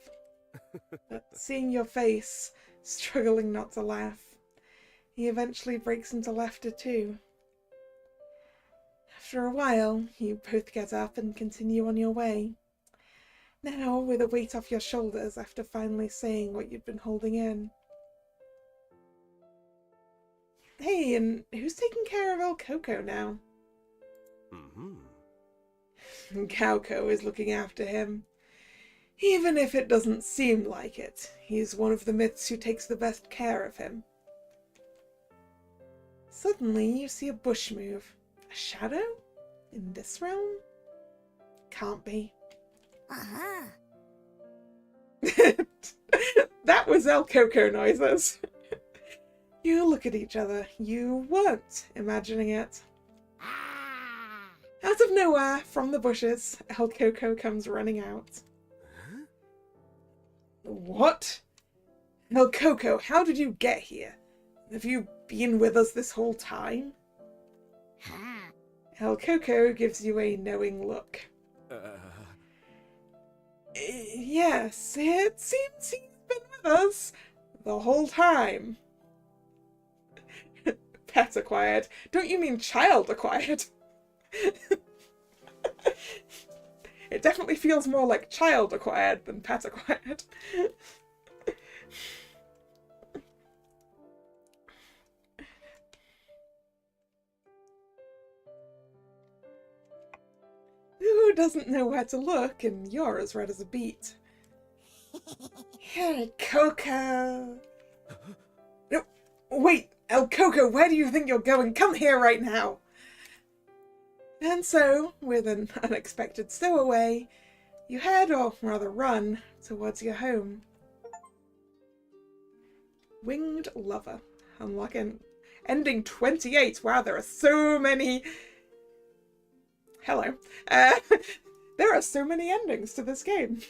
S1: But seeing your face, struggling not to laugh, he eventually breaks into laughter too. After a while, you both get up and continue on your way. Now with a weight off your shoulders after finally saying what you'd been holding in. Hey, and who's taking care of El Coco now? Cowco is looking after him. Even if it doesn't seem like it, he's one of the myths who takes the best care of him. Suddenly you see a bush move. A shadow? In this realm? Can't be.
S3: Uh-huh.
S1: That was El Coco noises. You look at each other. You weren't imagining it.
S3: Ah.
S1: Out of nowhere, from the bushes, El Coco comes running out.
S2: Huh?
S1: What? El Coco, how did you get here? Have you been with us this whole time?
S3: Huh.
S1: El Coco gives you a knowing look. Yes, it seems he's been with us the whole time. Pet acquired. Don't you mean child acquired? It definitely feels more like child acquired than pet acquired. Who doesn't know where to look, and you're as red as a beet. Hey, Coco. No, wait, El Coco, where do you think you're going? Come here right now. And so, with an unexpected stowaway, you head, or rather run, towards your home. Winged Lover. Unlocking. Ending 28. Wow, there are so many... Hello. There are so many endings to this game.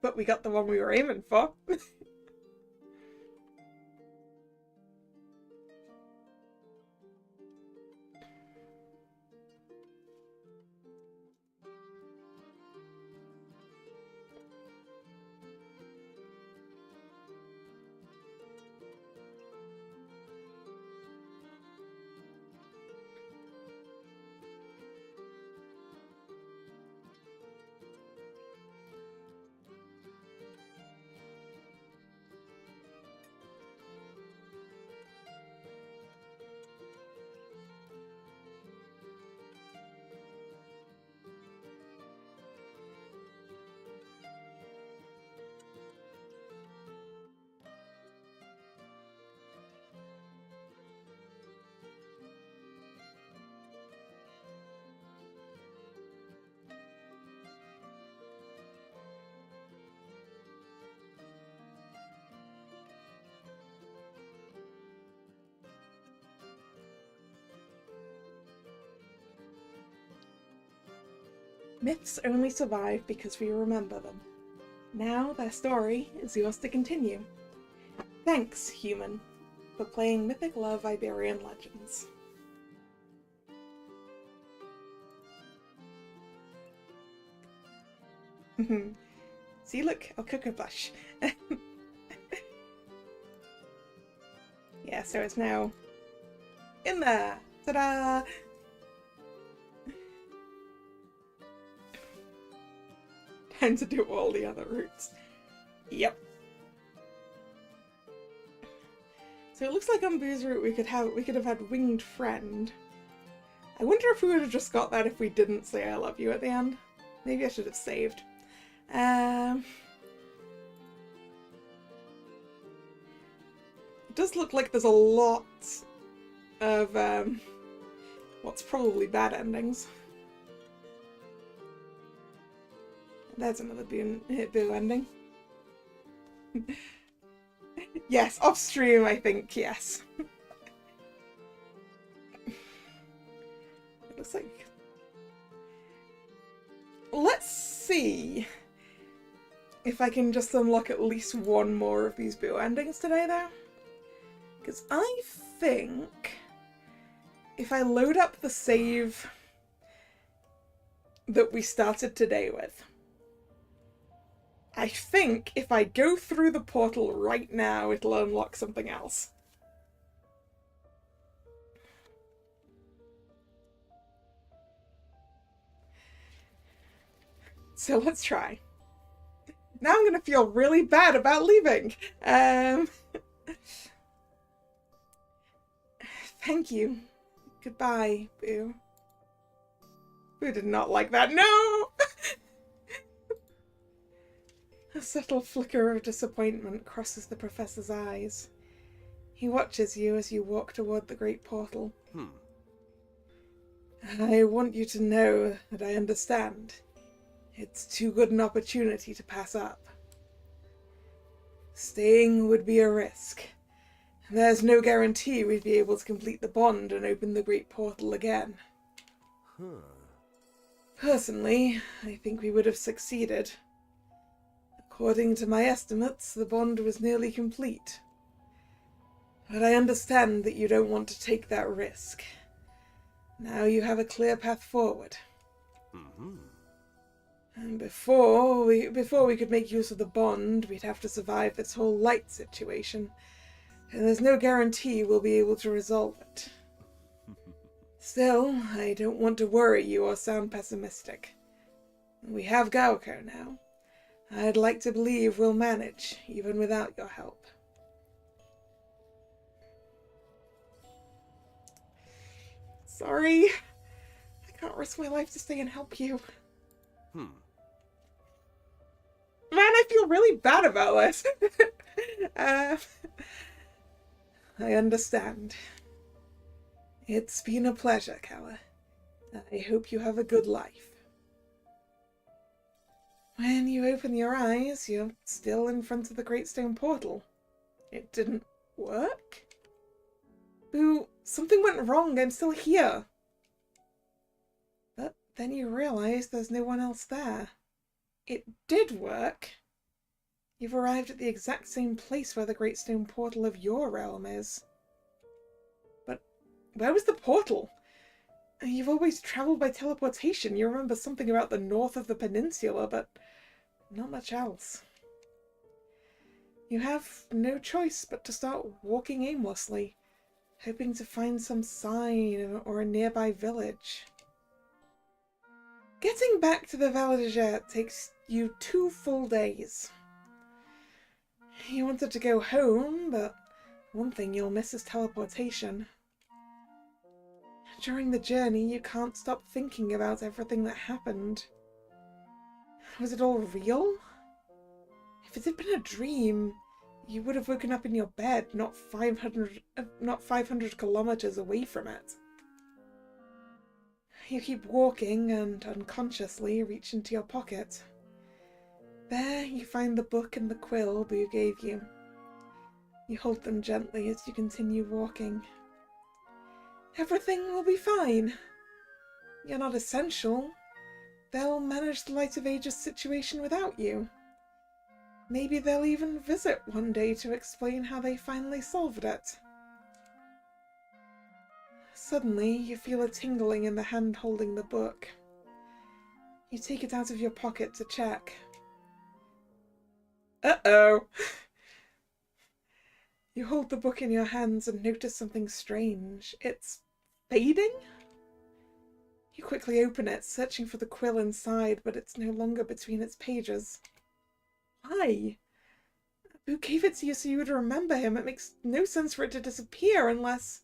S1: But we got the one we were aiming for. Myths only survive because we remember them. Now their story is yours to continue. Thanks, human, for playing Mythic Love Iberian Legends. See, look, El Coco blush. Yeah, so it's now in there. Ta-da! Time to do all the other routes. Yep. So it looks like on Boo's route we could have had Winged Friend. I wonder if we would have just got that if we didn't say I love you at the end. Maybe I should have saved. It does look like there's a lot of what's probably bad endings. There's another Boo ending. Yes, off stream, I think, yes. It looks like... Let's see if I can just unlock at least one more of these Boo endings today, though. Because I think if I load up the save that we started today with, I think if I go through the portal right now, it'll unlock something else. So let's try. Now I'm gonna feel really bad about leaving. Thank you. Goodbye, Boo. Boo did not like that. No! A subtle flicker of disappointment crosses the professor's eyes. He watches you as you walk toward the great portal. I want you to know that I understand. It's too good an opportunity to pass up. Staying would be a risk. There's no guarantee we'd be able to complete the bond and open the great portal again. Personally, I think we would have succeeded. According to my estimates, the bond was nearly complete. But I understand that you don't want to take that risk. Now you have a clear path forward. And before we could make use of the bond, we'd have to survive this whole light situation. And there's no guarantee we'll be able to resolve it. Still, I don't want to worry you or sound pessimistic. We have Gaoko now. I'd like to believe we'll manage, even without your help. Sorry. I can't risk my life to stay and help you. Man, I feel really bad about this. I understand. It's been a pleasure, Kalla. I hope you have a good life. When you open your eyes, you're still in front of the Great Stone Portal. It didn't work? Boo, something went wrong. I'm still here. But then you realize there's no one else there. It did work. You've arrived at the exact same place where the Great Stone Portal of your realm is. But where was the portal? You've always travelled by teleportation. You remember something about the north of the peninsula, but not much else. You have no choice but to start walking aimlessly, hoping to find some sign or a nearby village. Getting back to the Val d'Agert takes you 2 full days. You wanted to go home, but one thing you'll miss is teleportation. During the journey, you can't stop thinking about everything that happened. Was it all real? If it had been a dream, you would have woken up in your bed, not 500 kilometers away from it. You keep walking and unconsciously reach into your pocket. There you find the book and the quill Boo gave you. You hold them gently as you continue walking. Everything will be fine. You're not essential. They'll manage the Light of Ages situation without you. Maybe they'll even visit one day to explain how they finally solved it. Suddenly, you feel a tingling in the hand holding the book. You take it out of your pocket to check. Uh-oh! You hold the book in your hands and notice something strange. It's fading? You quickly open it, searching for the quill inside, but it's no longer between its pages. Why? Who gave it to you so you would remember him? It makes no sense for it to disappear unless...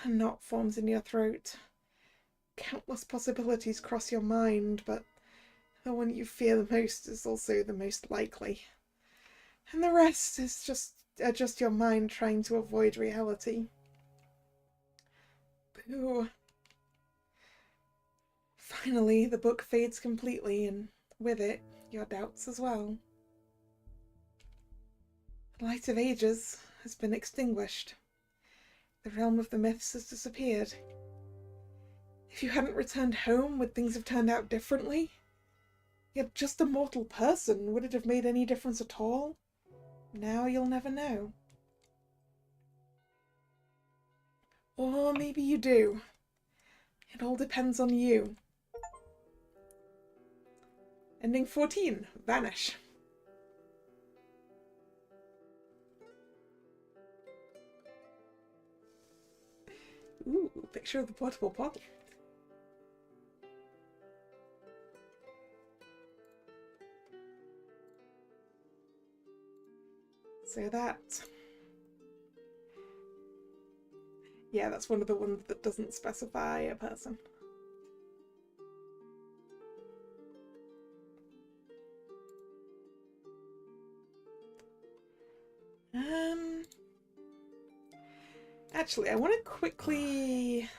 S1: A knot forms in your throat. Countless possibilities cross your mind, but the one you fear the most is also the most likely. And the rest is just your mind trying to avoid reality. Boo. Finally, the book fades completely, and with it, your doubts as well. The Light of Ages has been extinguished. The realm of the myths has disappeared. If you hadn't returned home, would things have turned out differently? You're just a mortal person. Would it have made any difference at all? Now you'll never know. Or maybe you do. It all depends on you. Ending 14. Vanish. Ooh, picture of the portable bottle. So that... Yeah, that's one of the ones that doesn't specify a person. Actually, I want to quickly...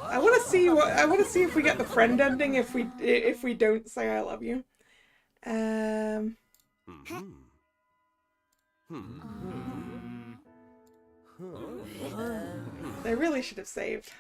S1: I want to see if we get the friend ending if we don't say I love you. They really should have saved.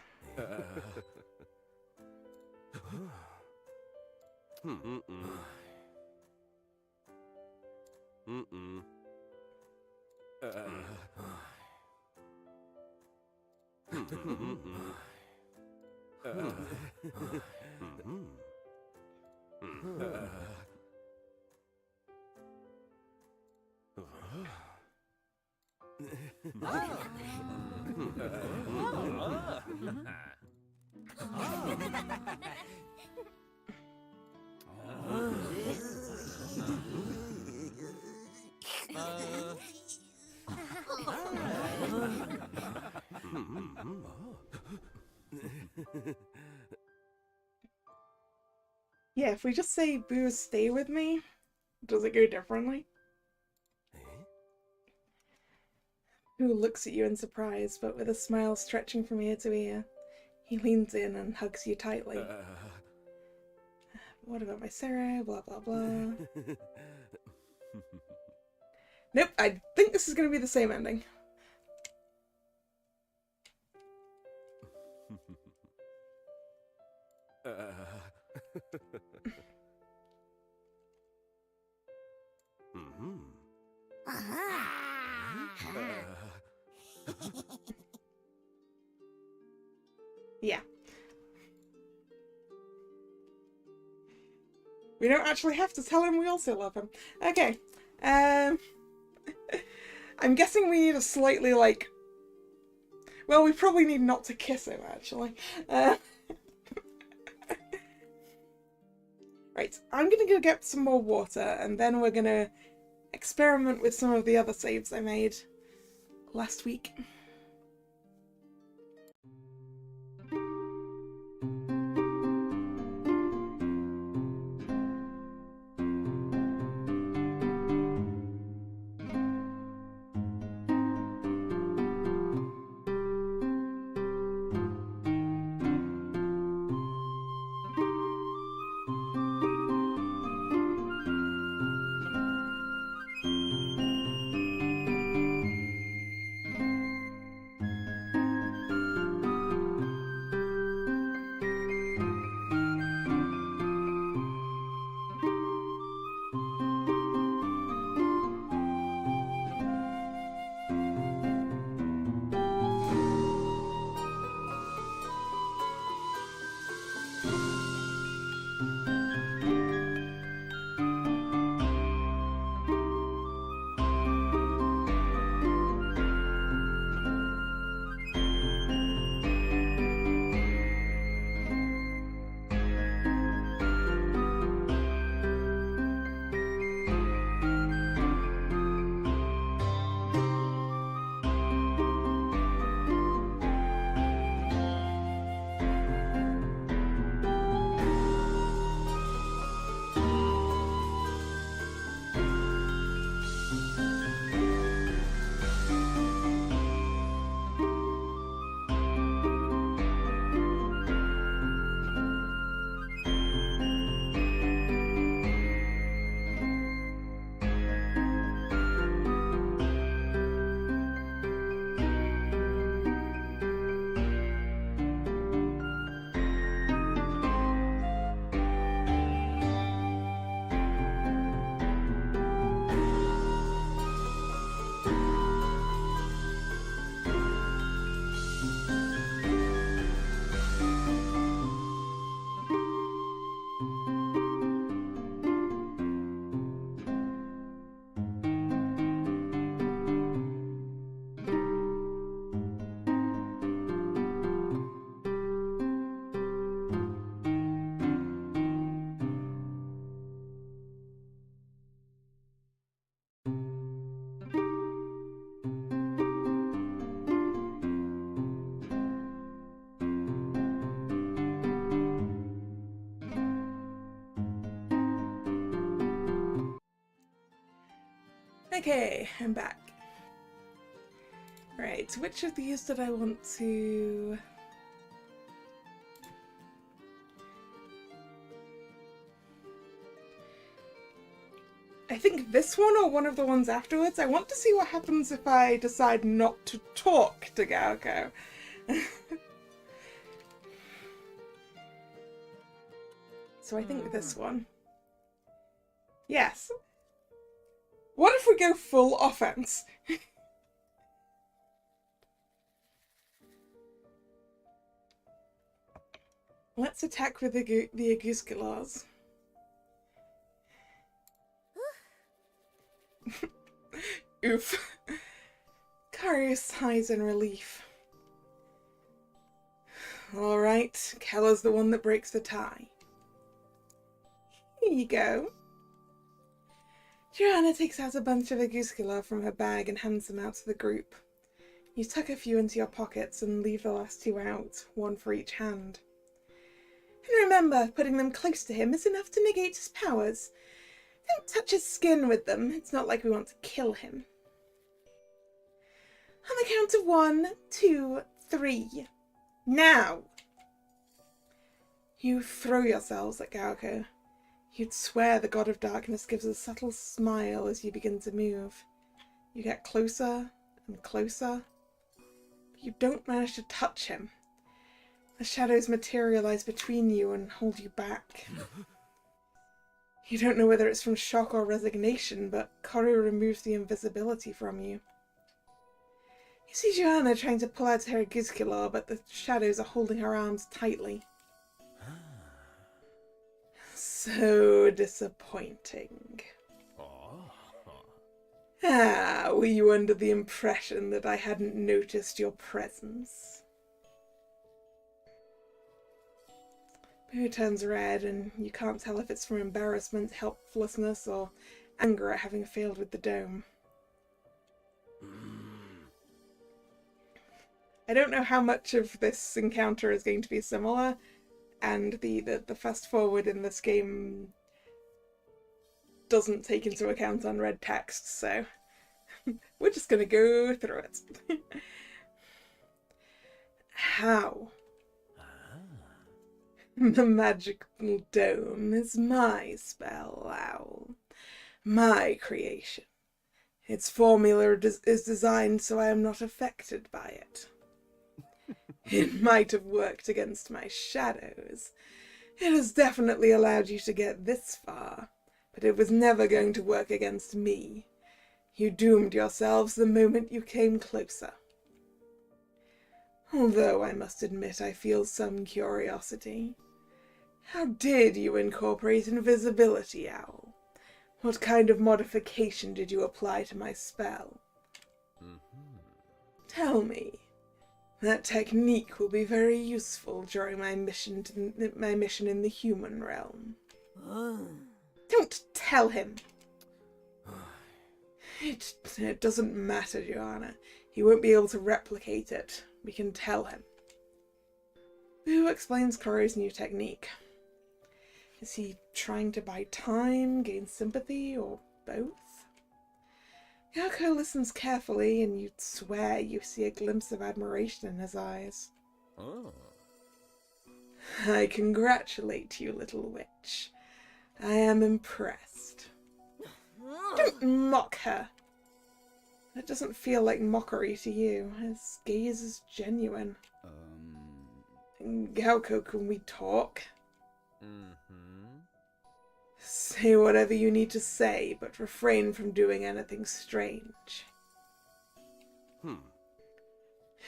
S1: Yeah, if we just say Boo, stay with me, does it go differently? Boo looks at you in surprise, but with a smile stretching from ear to ear. He leans in and hugs you tightly. What about my Sarah? Blah, blah, blah. Nope, I think this is going to be the same ending. Yeah. We don't actually have to tell him we also love him. Okay. I'm guessing we need a slightly, like... Well, we probably need not to kiss him, actually. Right, I'm gonna go get some more water, and then we're gonna experiment with some of the other saves I made last week. Okay, I'm back. Right, which of these did I want to... I think this one or one of the ones afterwards. I want to see what happens if I decide not to talk to Gaoko. So I think this one. Yes. What if we go full offense? Let's attack with the Aegusculars. Oof. Karu sighs in relief. Alright, Kalla's the one that breaks the tie. Here you go. Joanna takes out a bunch of Aeguscular from her bag and hands them out to the group. You tuck a few into your pockets and leave the last two out, one for each hand. And remember, putting them close to him is enough to negate his powers. Don't touch his skin with them. It's not like we want to kill him. On the count of 1, 2, 3. Now! You throw yourselves at Gaoko. You'd swear the god of darkness gives a subtle smile as you begin to move. You get closer and closer. But you don't manage to touch him. The shadows materialize between you and hold you back. You don't know whether it's from shock or resignation, but Karu removes the invisibility from you. You see Joanna trying to pull out her Aeguscular, but the shadows are holding her arms tightly. So disappointing. Were you under the impression that I hadn't noticed your presence? Boo turns red, and you can't tell if it's from embarrassment, helplessness, or anger at having failed with the dome. I don't know how much of this encounter is going to be similar, and the fast forward in this game doesn't take into account unread text, so we're just gonna go through it. How? The magical dome is my spell, Owl. My creation. Its formula is designed so I am not affected by it. It might have worked against my shadows. It has definitely allowed you to get this far, but it was never going to work against me. You doomed yourselves the moment you came closer. Although I must admit I feel some curiosity. How did you incorporate invisibility, Owl? What kind of modification did you apply to my spell? Tell me. That technique will be very useful during my mission in the human realm. Don't tell him. It doesn't matter, Joanna. He won't be able to replicate it. We can tell him. Who explains Karu's new technique? Is he trying to buy time, gain sympathy, or both? Gaoko listens carefully, and you'd swear you see a glimpse of admiration in his eyes. I congratulate you, little witch. I am impressed. Don't mock her. That doesn't feel like mockery to you. His gaze is genuine. Gaoko, can we talk? Say whatever you need to say, but refrain from doing anything strange.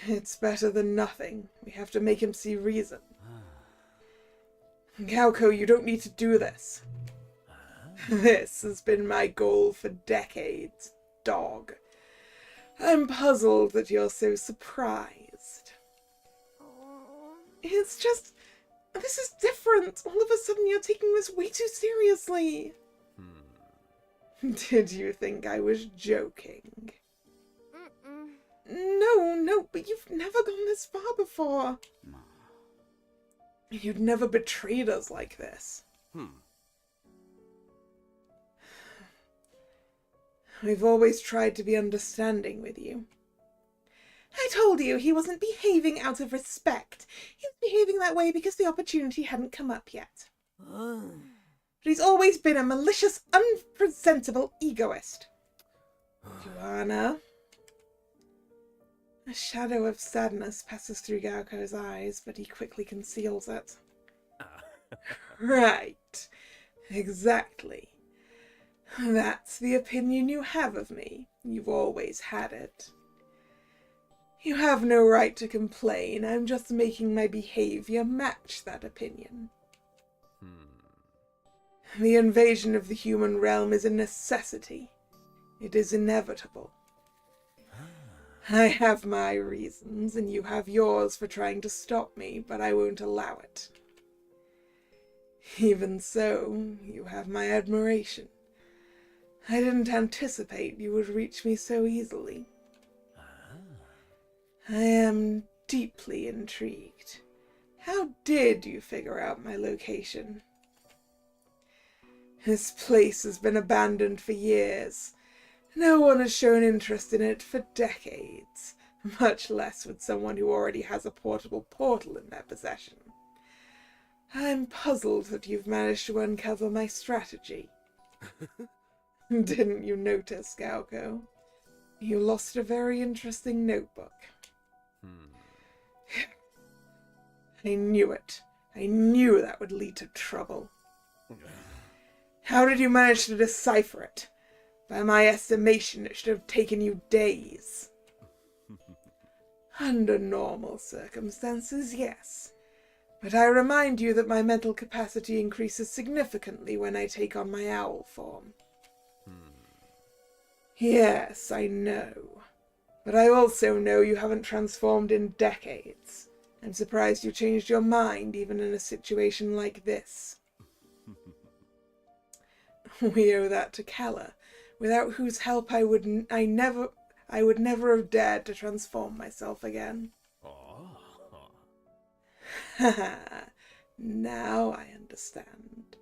S1: It's better than nothing. We have to make him see reason. Gaoko, you don't need to do this. This has been my goal for decades, dog. I'm puzzled that you're so surprised. It's just... This is different. All of a sudden you're taking this way too seriously. Did you think I was joking? No, but you've never gone this far before. You'd never betrayed us like this. I've always tried to be understanding with you. I told you he wasn't behaving out of respect. He was behaving that way because the opportunity hadn't come up yet. But he's always been a malicious, unpresentable egoist. Joanna. A shadow of sadness passes through Gauko's eyes, but he quickly conceals it. Right. Exactly. That's the opinion you have of me. You've always had it. You have no right to complain. I'm just making my behavior match that opinion. The invasion of the human realm is a necessity. It is inevitable. I have my reasons, and you have yours for trying to stop me, but I won't allow it. Even so, you have my admiration. I didn't anticipate you would reach me so easily. I am deeply intrigued. How did you figure out my location? This place has been abandoned for years. No one has shown interest in it for decades, much less with someone who already has a portable portal in their possession. I'm puzzled that you've managed to uncover my strategy. Didn't you notice, Gauko? You lost a very interesting notebook. I knew it. I knew that would lead to trouble. How did you manage to decipher it? By my estimation, it should have taken you days. Under normal circumstances, yes. But I remind you that my mental capacity increases significantly when I take on my owl form. Yes, I know. But I also know you haven't transformed in decades. I'm surprised you changed your mind even in a situation like this. We owe that to Kalla, without whose help I would never have dared to transform myself again. Now I understand.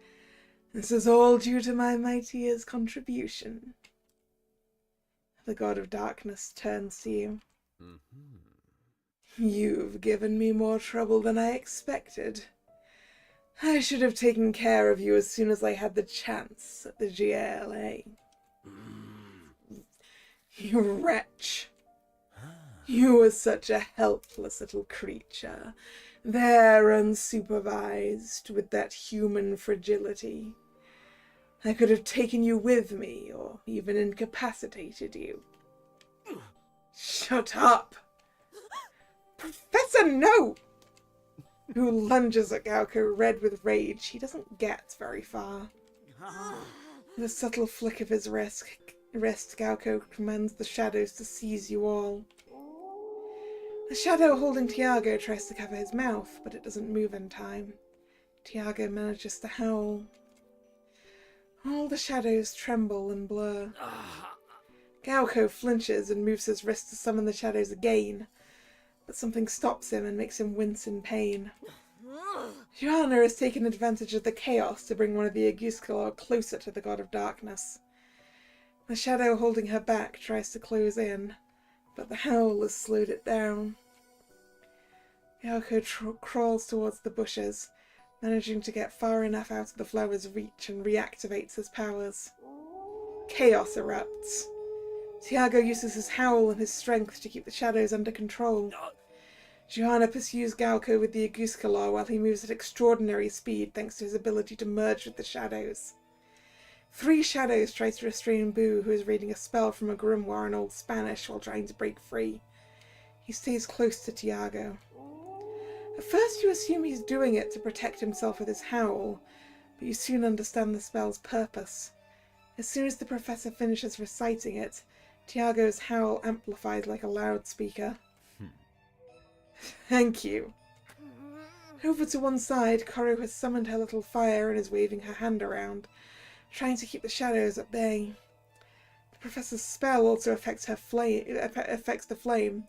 S1: This is all due to my mighty's contribution. The God of Darkness turns to you. You've given me more trouble than I expected. I should have taken care of you as soon as I had the chance at the GLA. You wretch. You were such a helpless little creature, there unsupervised with that human fragility. I could have taken you with me, or even incapacitated you. Shut up! Professor, no! Who lunges at Gauko, red with rage. He doesn't get very far. With a subtle flick of his wrist, Gauko commands the shadows to seize you all. The shadow holding Tiago tries to cover his mouth, but it doesn't move in time. Tiago manages to howl. All the shadows tremble and blur. Gauko flinches and moves his wrist to summon the shadows again, but something stops him and makes him wince in pain. Joanna has taken advantage of the chaos to bring one of the Auguscular closer to the God of Darkness. The shadow holding her back tries to close in, but the howl has slowed it down. Gauko crawls towards the bushes, managing to get far enough out of the flower's reach, and reactivates his powers. Chaos erupts. Tiago uses his howl and his strength to keep the shadows under control. Joanna pursues Gauko with the Auguscular while he moves at extraordinary speed thanks to his ability to merge with the shadows. 3 shadows try to restrain Boo, who is reading a spell from a grimoire in Old Spanish while trying to break free. He stays close to Tiago. At first you assume he's doing it to protect himself with his howl, but you soon understand the spell's purpose. As soon as the professor finishes reciting it, Tiago's howl amplifies like a loudspeaker. Thank you. Over to one side, Koro has summoned her little fire and is waving her hand around, trying to keep the shadows at bay. The professor's spell also affects the flame,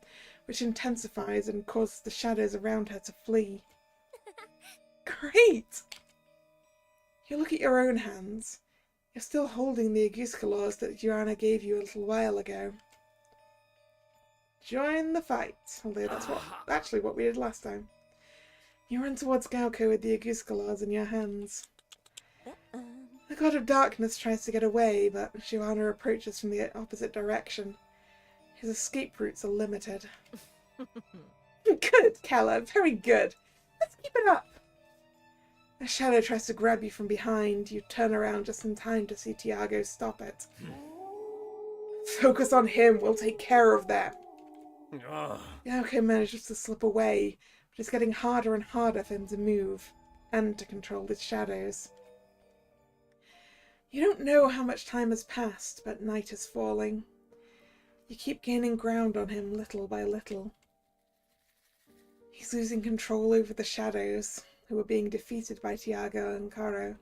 S1: which intensifies and causes the shadows around her to flee. Great! You look at your own hands. You're still holding the Aeguskalors that Joanna gave you a little while ago. Join the fight, although that's actually what we did last time. You run towards Gauko with the Aeguskalors in your hands. The God of Darkness tries to get away, but Joanna approaches from the opposite direction. His escape routes are limited. Good, Kalla. Very good. Let's keep it up. A shadow tries to grab you from behind. You turn around just in time to see Tiago stop it. Focus on him. We'll take care of them. Gauko manages to slip away, but it's getting harder and harder for him to move and to control his shadows. You don't know how much time has passed, but night is falling. You keep gaining ground on him little by little. He's losing control over the shadows, who are being defeated by Tiago and Karo.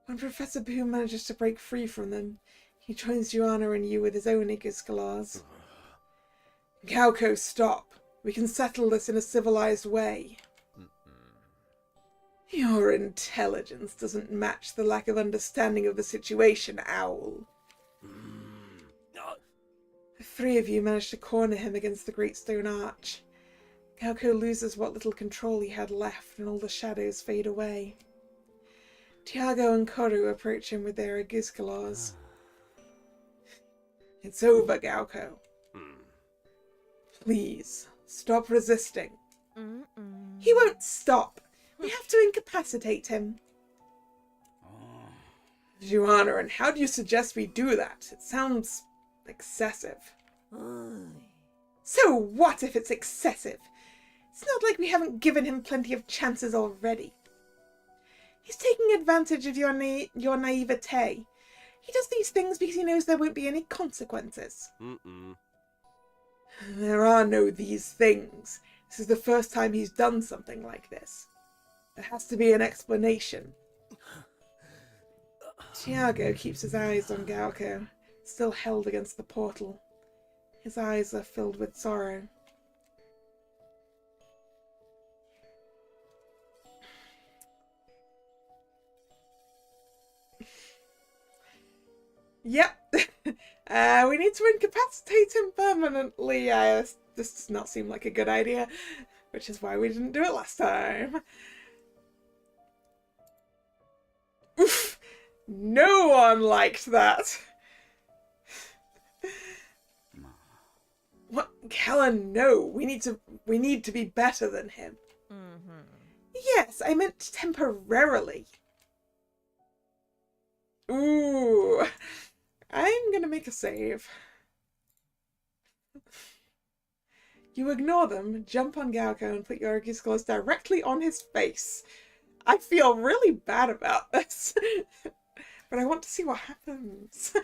S1: When Professor Boo manages to break free from them, he joins Joanna and you with his own Aeguskalors. Gauko, stop. We can settle this in a civilized way. Your intelligence doesn't match the lack of understanding of the situation, Owl. The three of you manage to corner him against the great stone arch. Gauko loses what little control he had left, and all the shadows fade away. Tiago and Koru approach him with their Aeguskalors. It's over, Gauko. Please, stop resisting. He won't stop. We have to incapacitate him. Joanna, and how do you suggest we do that? It sounds excessive. So what if it's excessive? It's not like we haven't given him plenty of chances already. He's taking advantage of your naivete. He does these things because he knows there won't be any consequences. There are no these things. This is the first time he's done something like this. There has to be an explanation. Tiago keeps his eyes on Gauko, still held against the portal. His eyes are filled with sorrow. Yep. We need to incapacitate him permanently. This does not seem like a good idea, which is why we didn't do it last time. Oof! No one liked that. What? Kalla, no. We need to be better than him. Yes, I meant temporarily. Ooh. I'm gonna make a save. You ignore them, jump on Gauko, and put your Aeguskalors directly on his face. I feel really bad about this, but I want to see what happens.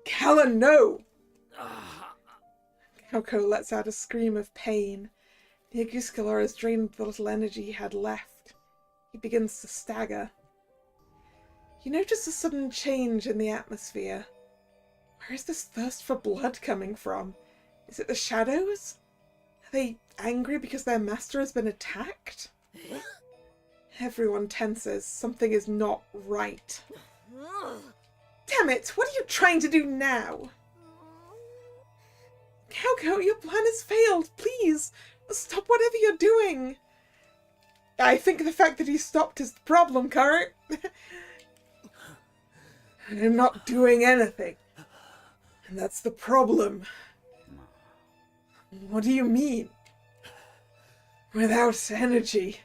S1: Kalla, no! Gauko lets out a scream of pain. The Aeguskalor has drained the little energy he had left. He begins to stagger. You notice a sudden change in the atmosphere. Where is this thirst for blood coming from? Is it the shadows? Are they angry because their master has been attacked? Everyone tenses. Something is not right. Damn it! What are you trying to do now? Gauko, your plan has failed. Please, stop whatever you're doing. I think the fact that he stopped is the problem, Kurt. I'm not doing anything. And that's the problem. What do you mean? Without energy,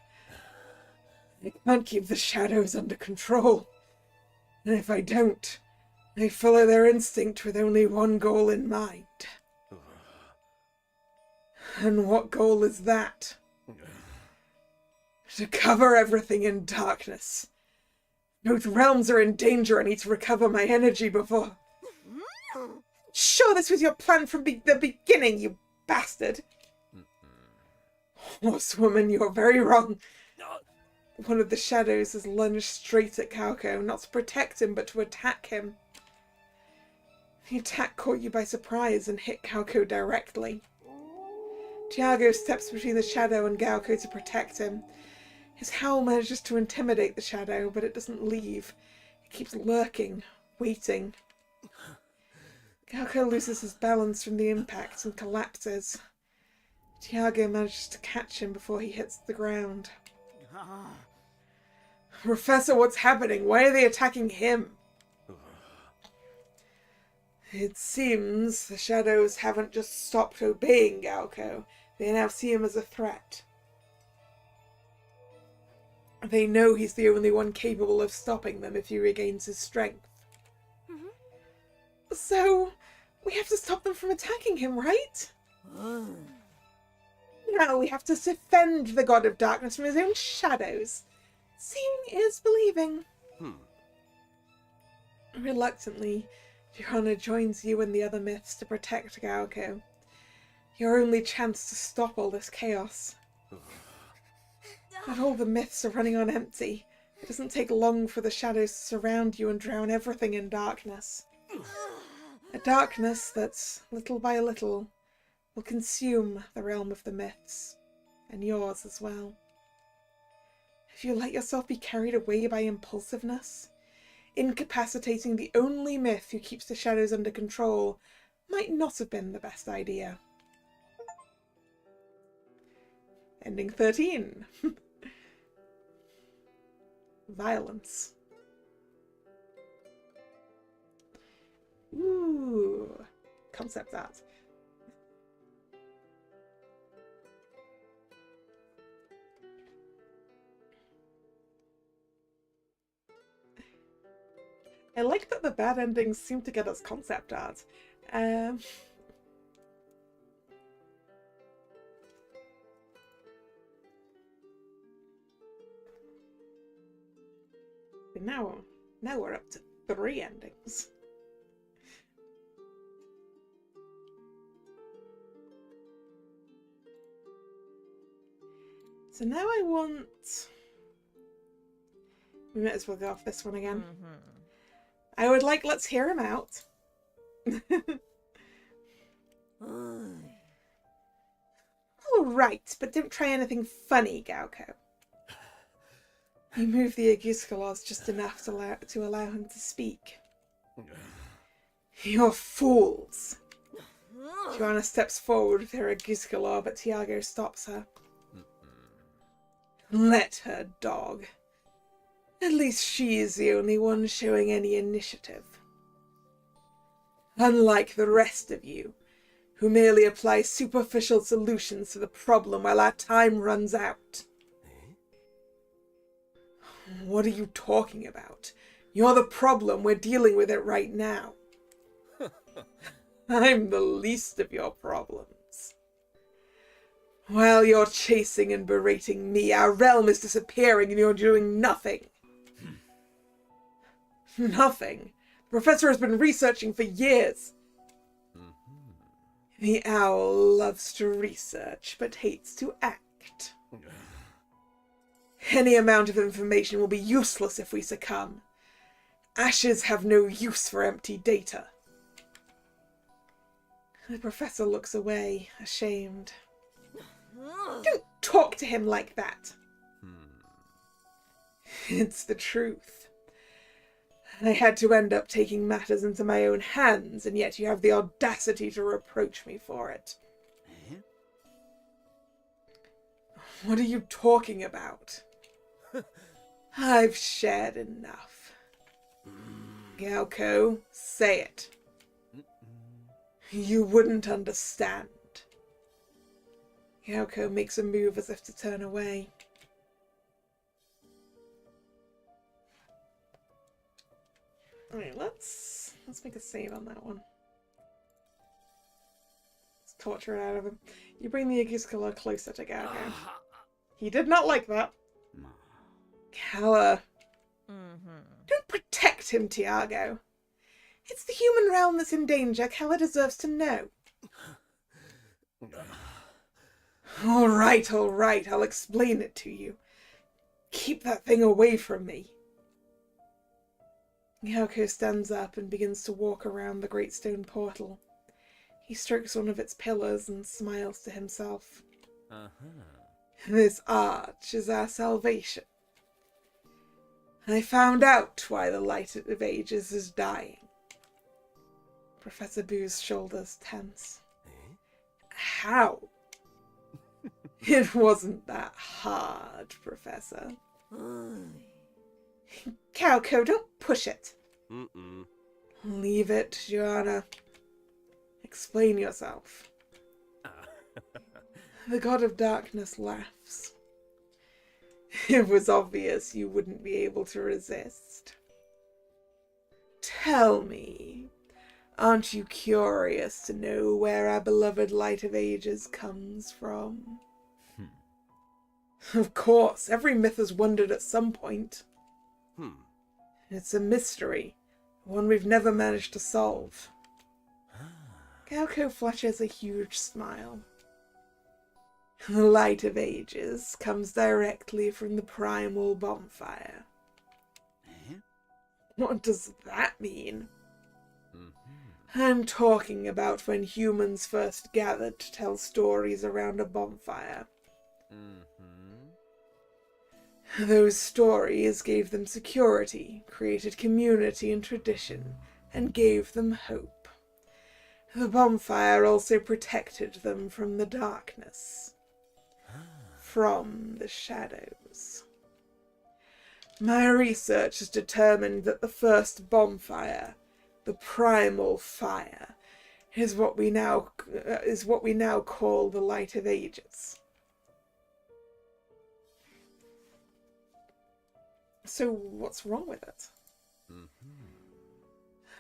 S1: I can't keep the shadows under control. And if I don't, they follow their instinct with only one goal in mind. And what goal is that? To cover everything in darkness. Both realms are in danger. I need to recover my energy before... Sure, this was your plan from the beginning, you bastard. Horsewoman, you're very wrong. One of the shadows has lunged straight at Gauko, not to protect him, but to attack him. The attack caught you by surprise and hit Gauko directly. Tiago steps between the shadow and Gauko to protect him. His howl manages to intimidate the shadow, but it doesn't leave. It keeps lurking, waiting. Galko loses his balance from the impact and collapses. Tiago manages to catch him before he hits the ground. Professor, what's happening? Why are they attacking him? It seems the shadows haven't just stopped obeying Galko. They now see him as a threat. They know he's the only one capable of stopping them if he regains his strength. So, we have to stop them from attacking him, right? Now we have to defend the God of Darkness from his own shadows. Seeing is believing. Reluctantly, Johanna joins you and the other myths to protect Galko. Your only chance to stop all this chaos. But all the myths are running on empty. It doesn't take long for the shadows to surround you and drown everything in darkness. A darkness that, little by little, will consume the realm of the myths, and yours as well. If you let yourself be carried away by impulsiveness, incapacitating the only myth who keeps the shadows under control might not have been the best idea. Ending 13. Violence. Ooh, concept art. I like that the bad endings seem to get us concept art. But now we're up to 3 endings. So now I want... We might as well go off this one again. I would like Let's Hear Him Out. All right, but don't try anything funny, Galko. You move the Aguiscalors just enough to allow him to speak. You're fools. Joanna steps forward with her Aguiscalor, but Tiago stops her. Let her, dog. At least she is the only one showing any initiative. Unlike the rest of you, who merely apply superficial solutions to the problem while our time runs out. What are you talking about? You're the problem. We're dealing with it right now. I'm the least of your problems. While you're chasing and berating me, our realm is disappearing and you're doing nothing. Nothing. The professor has been researching for years. The owl loves to research, but hates to act. Any amount of information will be useless if we succumb. Ashes have no use for empty data. The professor looks away, ashamed. Don't talk to him like that. It's the truth. I had to end up taking matters into my own hands, and yet you have the audacity to reproach me for it. What are you talking about? I've shared enough. Galko, say it. You wouldn't understand. Galko makes a move as if to turn away. Alright, let's make a save on that one. Let's torture it out of him. You bring the Aguiscalor closer to Galko. He did not like that. Kalla. Don't protect him, Tiago. It's the human realm that's in danger. Kalla deserves to know. All right, I'll explain it to you. Keep that thing away from me. Galko stands up and begins to walk around the great stone portal. He strokes one of its pillars and smiles to himself. This arch is our salvation. I found out why the Light of Ages is dying. Professor Boo's shoulders tense. How? It wasn't that hard, Professor. Calco, don't push it. Leave it, Joanna. Explain yourself. The God of Darkness laughs. It was obvious you wouldn't be able to resist. Tell me, aren't you curious to know where our beloved Light of Ages comes from? Of course, every myth has wondered at some point. It's a mystery, one we've never managed to solve. Galco flashes a huge smile. The Light of Ages comes directly from the primal bonfire. What does that mean? I'm talking about when humans first gathered to tell stories around a bonfire. Those stories gave them security, created community and tradition, and gave them hope. The bonfire also protected them from the darkness, from the shadows. My research has determined that the first bonfire, the primal fire, is what we now call the Light of Ages. So what's wrong with it?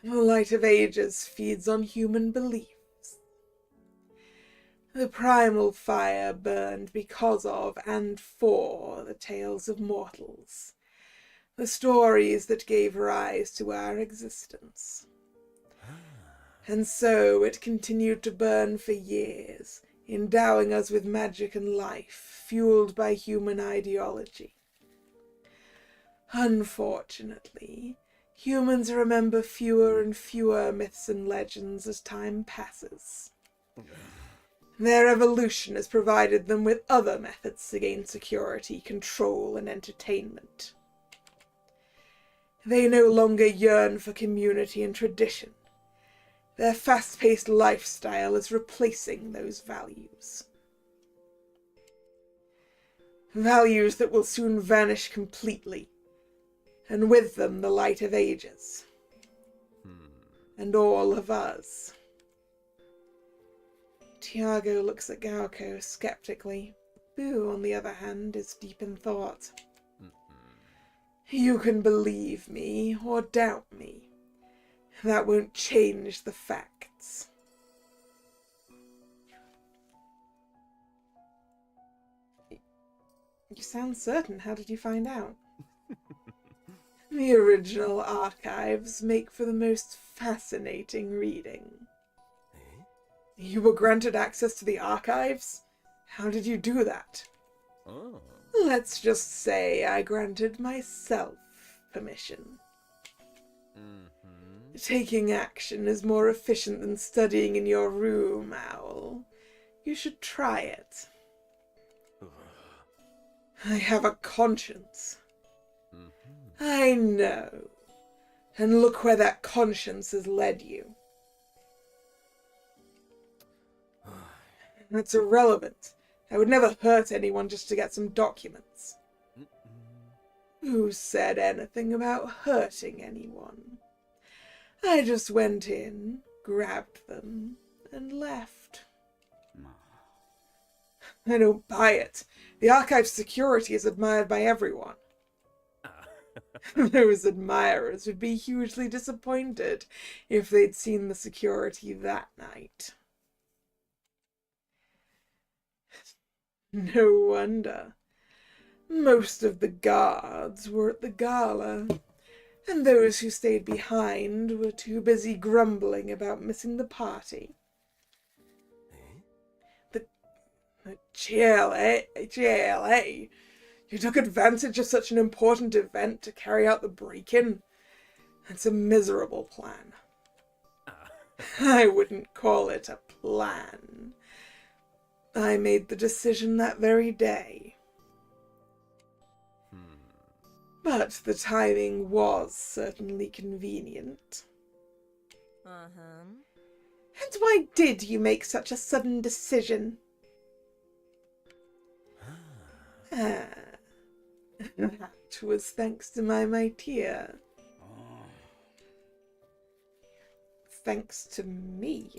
S1: The Light of Ages feeds on human beliefs. The primal fire burned because of and for the tales of mortals, the stories that gave rise to our existence. And so it continued to burn for years, endowing us with magic and life, fueled by human ideology. Unfortunately, humans remember fewer and fewer myths and legends as time passes. Their evolution has provided them with other methods to gain security, control, and entertainment. They no longer yearn for community and tradition. Their fast-paced lifestyle is replacing those values. Values that will soon vanish completely, and with them the Light of Ages. And all of us. Tiago looks at Galco skeptically. Boo, on the other hand, is deep in thought. You can believe me or doubt me. That won't change the facts. You sound certain. How did you find out? The original archives make for the most fascinating reading. You were granted access to the archives? How did you do that? Let's just say I granted myself permission. Taking action is more efficient than studying in your room, Owl. You should try it. I have a conscience. I know. And look where that conscience has led you. That's irrelevant. I would never hurt anyone just to get some documents. Who said anything about hurting anyone? I just went in, grabbed them, and left. I don't buy it. The archive's security is admired by everyone. Those admirers would be hugely disappointed if they'd seen the security that night. No wonder. Most of the guards were at the gala, and those who stayed behind were too busy grumbling about missing the party. The GLA? You took advantage of such an important event to carry out the break-in? It's a miserable plan. I wouldn't call it a plan. I made the decision that very day. But the timing was certainly convenient.
S3: Uh-huh.
S1: And why did you make such a sudden decision? That was thanks to my dear. Thanks to me.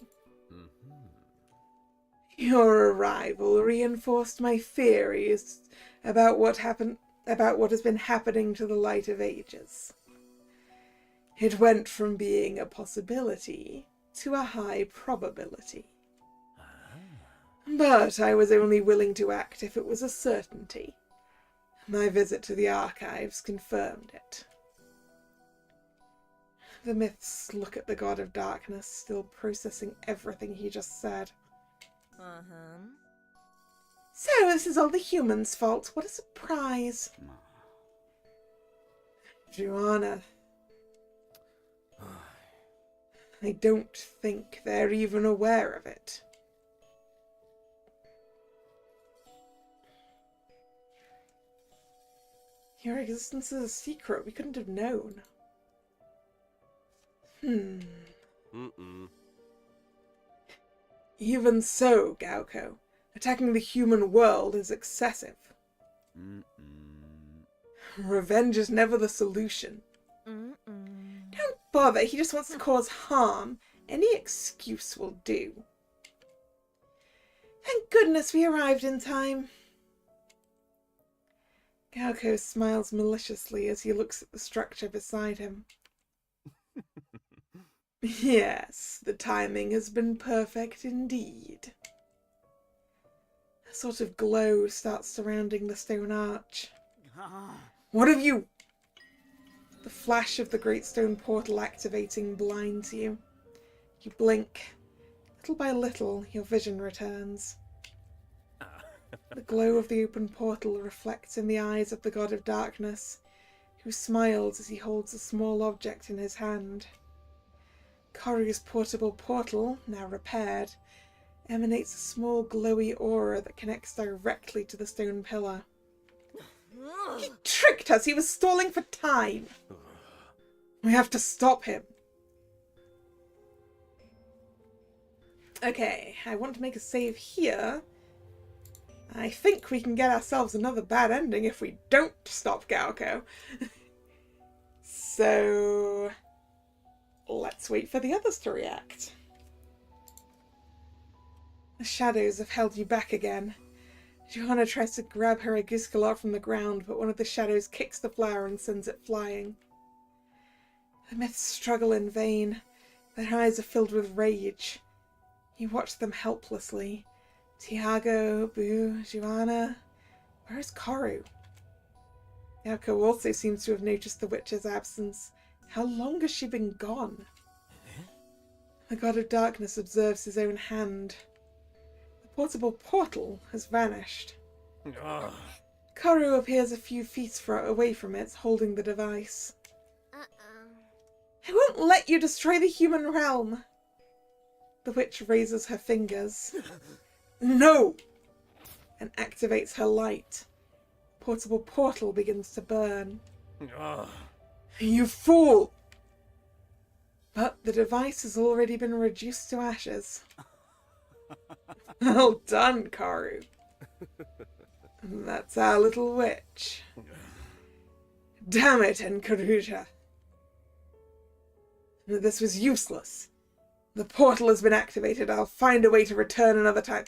S1: Your arrival reinforced my theories about what has been happening to the Light of Ages. It went from being a possibility to a high probability. But I was only willing to act if it was a certainty. My visit to the archives confirmed it. The myths look at the god of darkness, still processing everything he just said.
S3: Uh-huh.
S1: So this is all the humans' fault. What a surprise. Joanna. I don't think they're even aware of it. Your existence is a secret. We couldn't have known. Even so, Gauko, attacking the human world is excessive. Revenge is never the solution. Don't bother, he just wants to cause harm. Any excuse will do. Thank goodness we arrived in time. Gauko smiles maliciously as he looks at the structure beside him. Yes, the timing has been perfect indeed. A sort of glow starts surrounding the stone arch. What have you... The flash of the great stone portal activating blinds you. You blink. Little by little, your vision returns. The glow of the open portal reflects in the eyes of the god of darkness, who smiles as he holds a small object in his hand. Koru's portable portal, now repaired, emanates a small glowy aura that connects directly to the stone pillar. He tricked us! He was stalling for time! We have to stop him. Okay, I want to make a save here. I think we can get ourselves another bad ending if we don't stop Gauko. So... let's wait for the others to react. The shadows have held you back again. Johanna tries to grab her Aeguscular from the ground, but one of the shadows kicks the flower and sends it flying. The myths struggle in vain. Their eyes are filled with rage. You watch them helplessly. Tiago, Boo, Joanna... Where is Koru? Yako also seems to have noticed the witch's absence. How long has she been gone? The god of darkness observes his own hand. The portable portal has vanished. Koru appears a few feet away from it, holding the device. I won't let you destroy the human realm! The witch raises her fingers. No! And activates her light. The portable portal begins to burn. You fool! But the device has already been reduced to ashes. Well done, Koru. That's our little witch. Damn it, Enkaruja. This was useless. The portal has been activated. I'll find a way to return another time.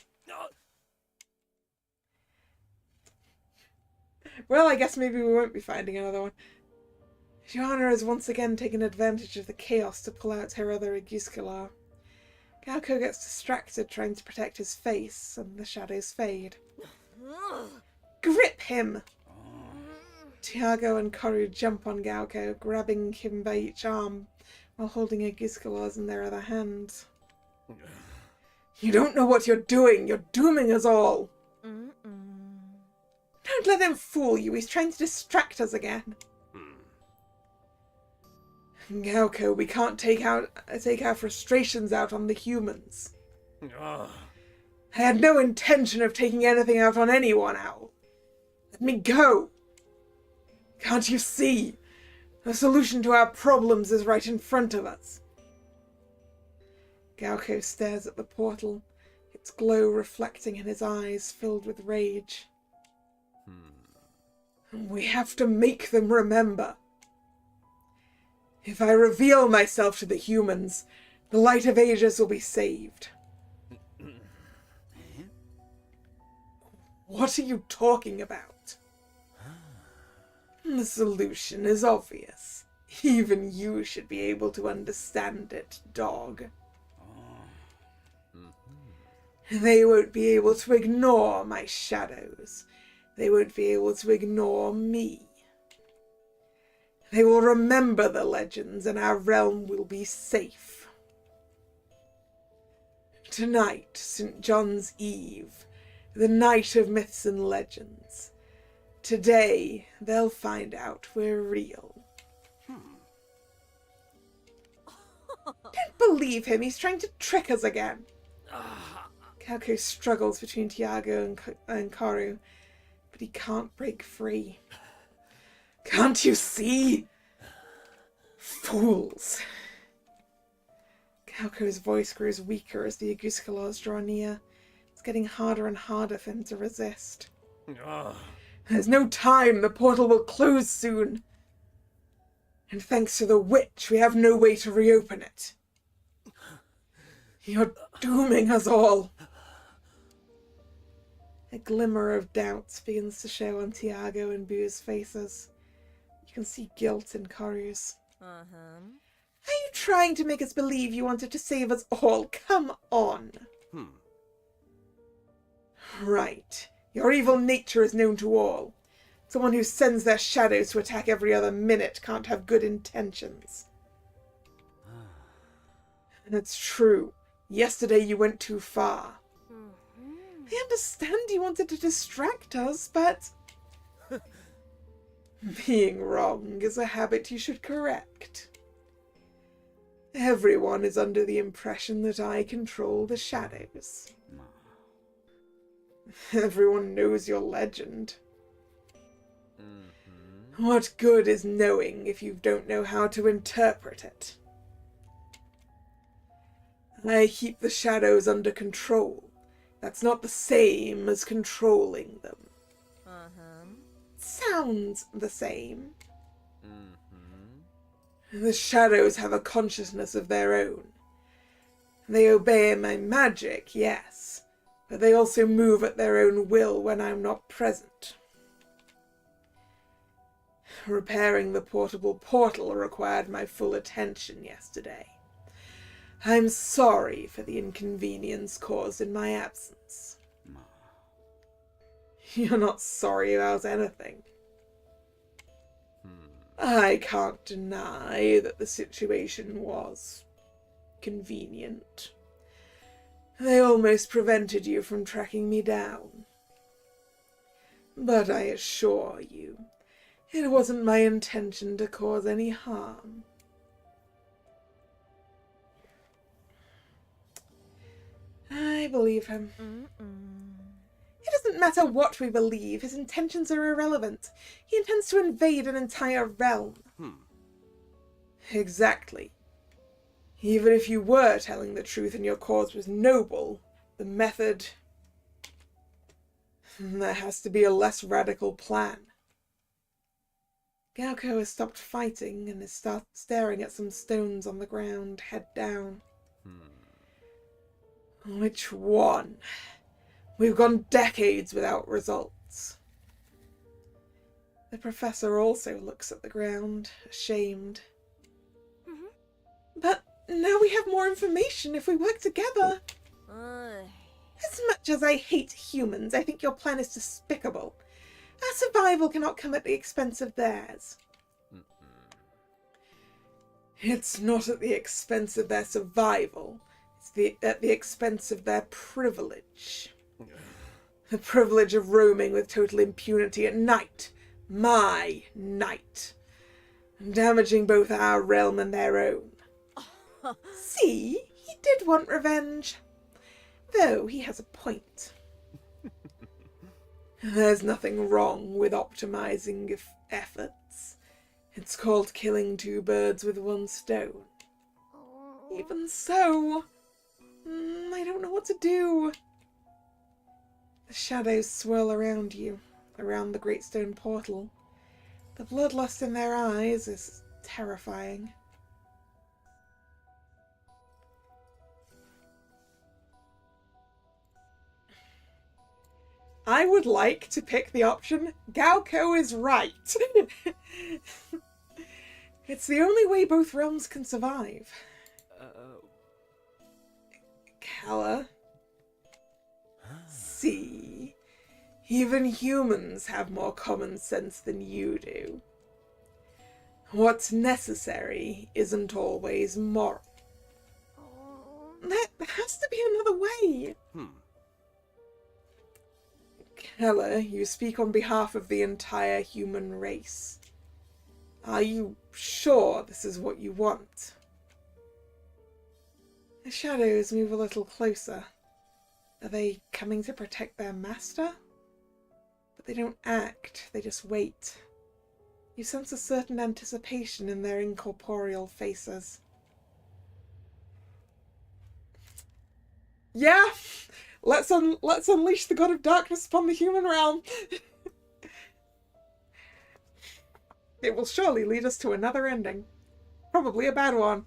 S1: Well, I guess maybe we won't be finding another one. Joanna has once again taken advantage of the chaos to pull out her other Aeguscular. Gauko gets distracted trying to protect his face, and the shadows fade. Grip him! Tiago and Koru jump on Gauko, grabbing him by each arm, while holding Aegusculars in their other hands. You don't know what you're doing! You're dooming us all! Don't let him fool you! He's trying to distract us again! Gauko, we can't take our frustrations out on the humans. I had no intention of taking anything out on anyone, Owl. Let me go. Can't you see? The solution to our problems is right in front of us. Galco stares at the portal, its glow reflecting in his eyes filled with rage. We have to make them remember. If I reveal myself to the humans, the light of ages will be saved. What are you talking about? The solution is obvious. Even you should be able to understand it, dog. They won't be able to ignore my shadows. They won't be able to ignore me. They will remember the legends and our realm will be safe. Tonight, St. John's Eve, the night of myths and legends. Today, they'll find out we're real. Don't believe him, he's trying to trick us again. Calco struggles between Tiago and Karu, but he can't break free. Can't you see? Fools. Calco's voice grows weaker as the Aguskalaws draw near. It's getting harder and harder for him to resist. There's no time, the portal will close soon. And thanks to the witch, we have no way to reopen it. You're dooming us all. A glimmer of doubt begins to show on Tiago and Boo's faces. You can see guilt in Karu's. Are you trying to make us believe you wanted to save us all? Come on. Right. Your evil nature is known to all. Someone who sends their shadows to attack every other minute can't have good intentions. And it's true. Yesterday you went too far. I understand you wanted to distract us, but being wrong is a habit you should correct. Everyone is under the impression that I control the shadows. Everyone knows your legend. What good is knowing if you don't know how to interpret it? I keep the shadows under control. That's not the same as controlling them. Sounds the same. The shadows have a consciousness of their own. They obey my magic, yes, but they also move at their own will when I'm not present. Repairing the portable portal required my full attention yesterday. I'm sorry for the inconvenience caused in my absence. You're not sorry about anything. I can't deny that the situation was convenient. They almost prevented you from tracking me down. But I assure you, it wasn't my intention to cause any harm. I believe him. It doesn't matter what we believe. His intentions are irrelevant. He intends to invade an entire realm. Exactly. Even if you were telling the truth and your cause was noble, the method... There has to be a less radical plan. Galco has stopped fighting and is staring at some stones on the ground, head down. Which one? We've gone decades without results. The professor also looks at the ground, ashamed. But now we have more information if we work together. As much as I hate humans, I think your plan is despicable. Our survival cannot come at the expense of theirs. It's not at the expense of their survival. It's at the expense of their privilege. The privilege of roaming with total impunity at night. My night. Damaging both our realm and their own. See? He did want revenge. Though he has a point. There's nothing wrong with optimizing efforts. It's called killing two birds with one stone. Even so, I don't know what to do. The shadows swirl around you, around the great stone portal. The bloodlust in their eyes is terrifying. I would like to pick the option, Galco is right. It's the only way both realms can survive. Kalla. See, even humans have more common sense than you do. What's necessary isn't always moral. There has to be another way. Kalla, you speak on behalf of the entire human race. Are you sure this is what you want? The shadows move a little closer. Are they coming to protect their master? But they don't act, they just wait. You sense a certain anticipation in their incorporeal faces. Yeah! Let's unleash the god of darkness upon the human realm! It will surely lead us to another ending. Probably a bad one.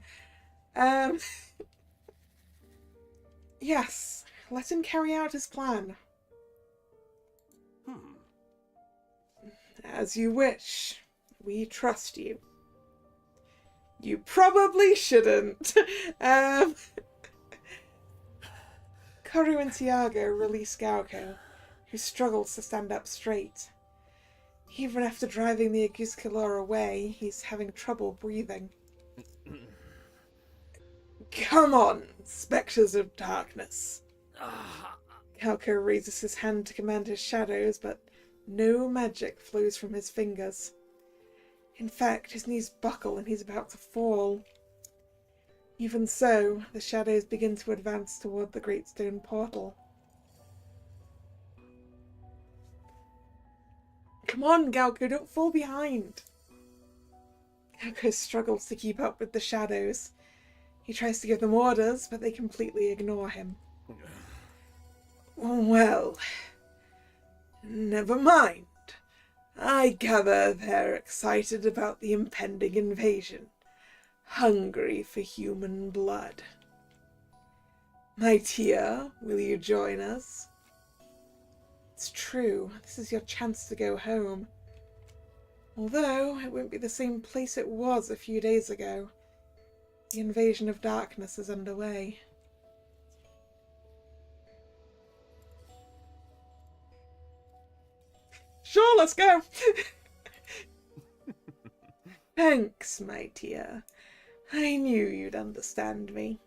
S1: Yes, let him carry out his plan. As you wish. We trust you. You probably shouldn't. Karu and Tiago release Galco, who struggles to stand up straight. Even after driving the Aguskilor away, he's having trouble breathing. Come on, spectres of darkness. Galco raises his hand to command his shadows, but no magic flows from his fingers. In fact, his knees buckle and he's about to fall. Even so, the shadows begin to advance toward the great stone portal. Come on, Galco, don't fall behind. Galco struggles to keep up with the shadows. He tries to give them orders, but they completely ignore him. Well, never mind. I gather they're excited about the impending invasion, hungry for human blood. My Tia, will you join us? It's true, this is your chance to go home. Although, it won't be the same place it was a few days ago. The invasion of darkness is underway. Sure, let's go! Thanks, my Tia. I knew you'd understand me.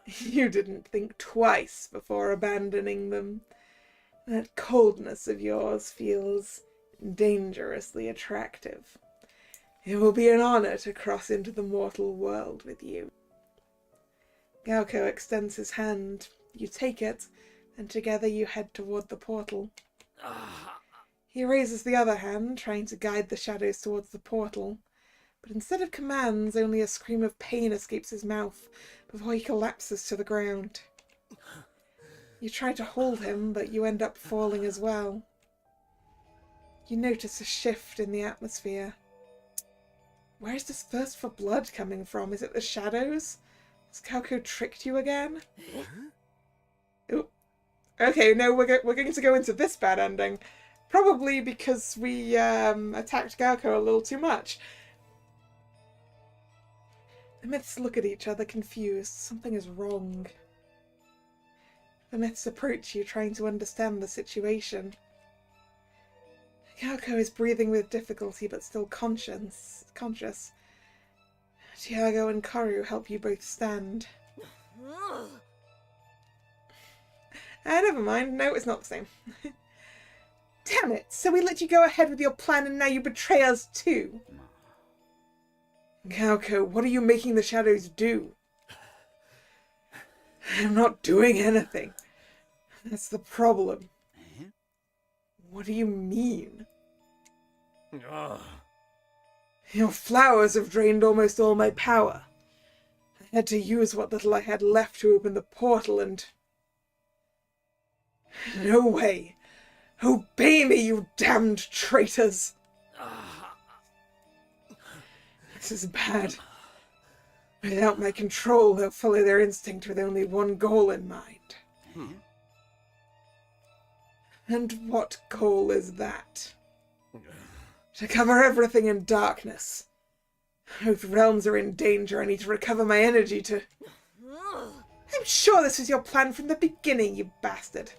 S1: You didn't think twice before abandoning them. That coldness of yours feels dangerously attractive. It will be an honor to cross into the mortal world with you. Galco extends his hand. You take it, and together you head toward the portal. He raises the other hand, trying to guide the shadows towards the portal. But instead of commands, only a scream of pain escapes his mouth before he collapses to the ground. You try to hold him, but you end up falling as well. You notice a shift in the atmosphere. Where is this thirst for blood coming from? Is it the shadows? Has Galco tricked you again? Ooh. Okay, no, we're going to go into this bad ending. Probably because we attacked Galco a little too much. The myths look at each other confused. Something is wrong. The myths approach you, trying to understand the situation. Galco is breathing with difficulty, but still conscious. Tiago and Karu help you both stand. Never mind. No, it's not the same. Damn it! So we let you go ahead with your plan and now you betray us too. Galco, what are you making the shadows do? I'm not doing anything. That's the problem. What do you mean? Your flowers have drained almost all my power. I had to use what little I had left to open the portal and... No way! Obey me, you damned traitors! This is bad. Without my control, they'll follow their instinct with only one goal in mind. And what goal is that? To cover everything in darkness. Both realms are in danger. I need to recover my energy to... I'm sure this was your plan from the beginning, you bastard.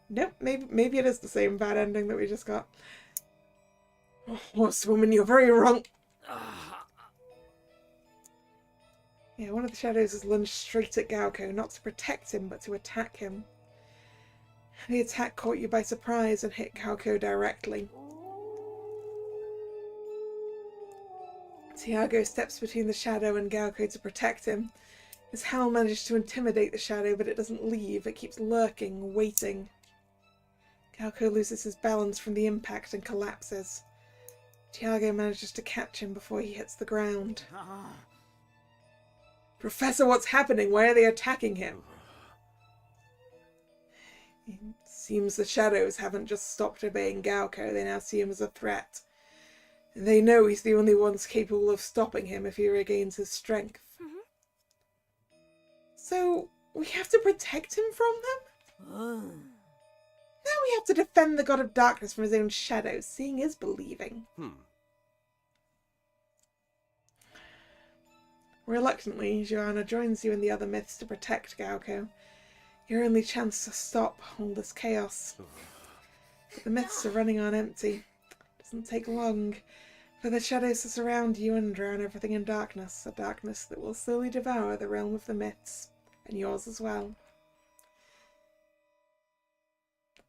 S1: Nope, maybe it is the same bad ending that we just got. Oh, horsewoman, you're very wrong. Yeah, one of the shadows has lunged straight at Gaoko, not to protect him, but to attack him. The attack caught you by surprise and hit Gaoko directly. Tiago steps between the shadow and Gaoko to protect him. His howl manages to intimidate the shadow, but it doesn't leave. It keeps lurking, waiting. Gaoko loses his balance from the impact and collapses. Tiago manages to catch him before he hits the ground. Professor, what's happening? Why are they attacking him? It seems the shadows haven't just stopped obeying Gaoko. They now see him as a threat. They know he's the only ones capable of stopping him if he regains his strength. So, we have to protect him from them? Now we have to defend the god of darkness from his own shadows. Seeing is believing. Reluctantly, Joanna joins you and the other myths to protect Gaoko. Your only chance to stop all this chaos. But the myths are running on empty. It doesn't take long for the shadows to surround you and drown everything in darkness. A darkness that will slowly devour the realm of the myths. And yours as well.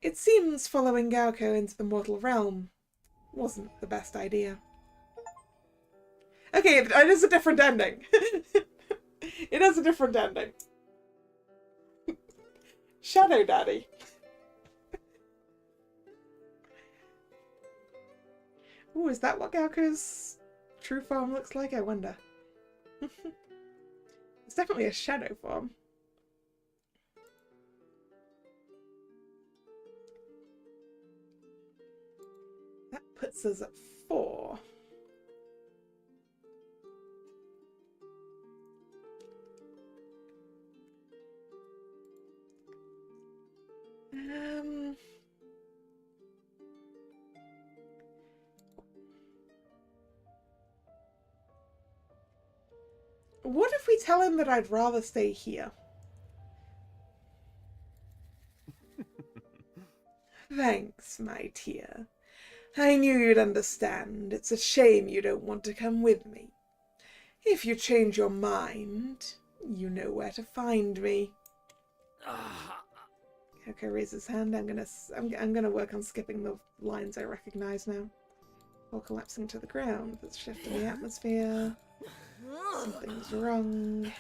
S1: It seems following Gaoko into the mortal realm wasn't the best idea. Okay, it is a different ending. It is a different ending. Shadow Daddy. Ooh, is that what Gaoko's true form looks like? I wonder. It's definitely a shadow form. That puts us at 4. What if we tell him that I'd rather stay here? Thanks, my dear. I knew you'd understand. It's a shame you don't want to come with me. If you change your mind, you know where to find me. Gaoko raises his hand. I'm gonna work on skipping the lines I recognize now. Or collapsing to the ground. There's a shift in the atmosphere. Something's wrong.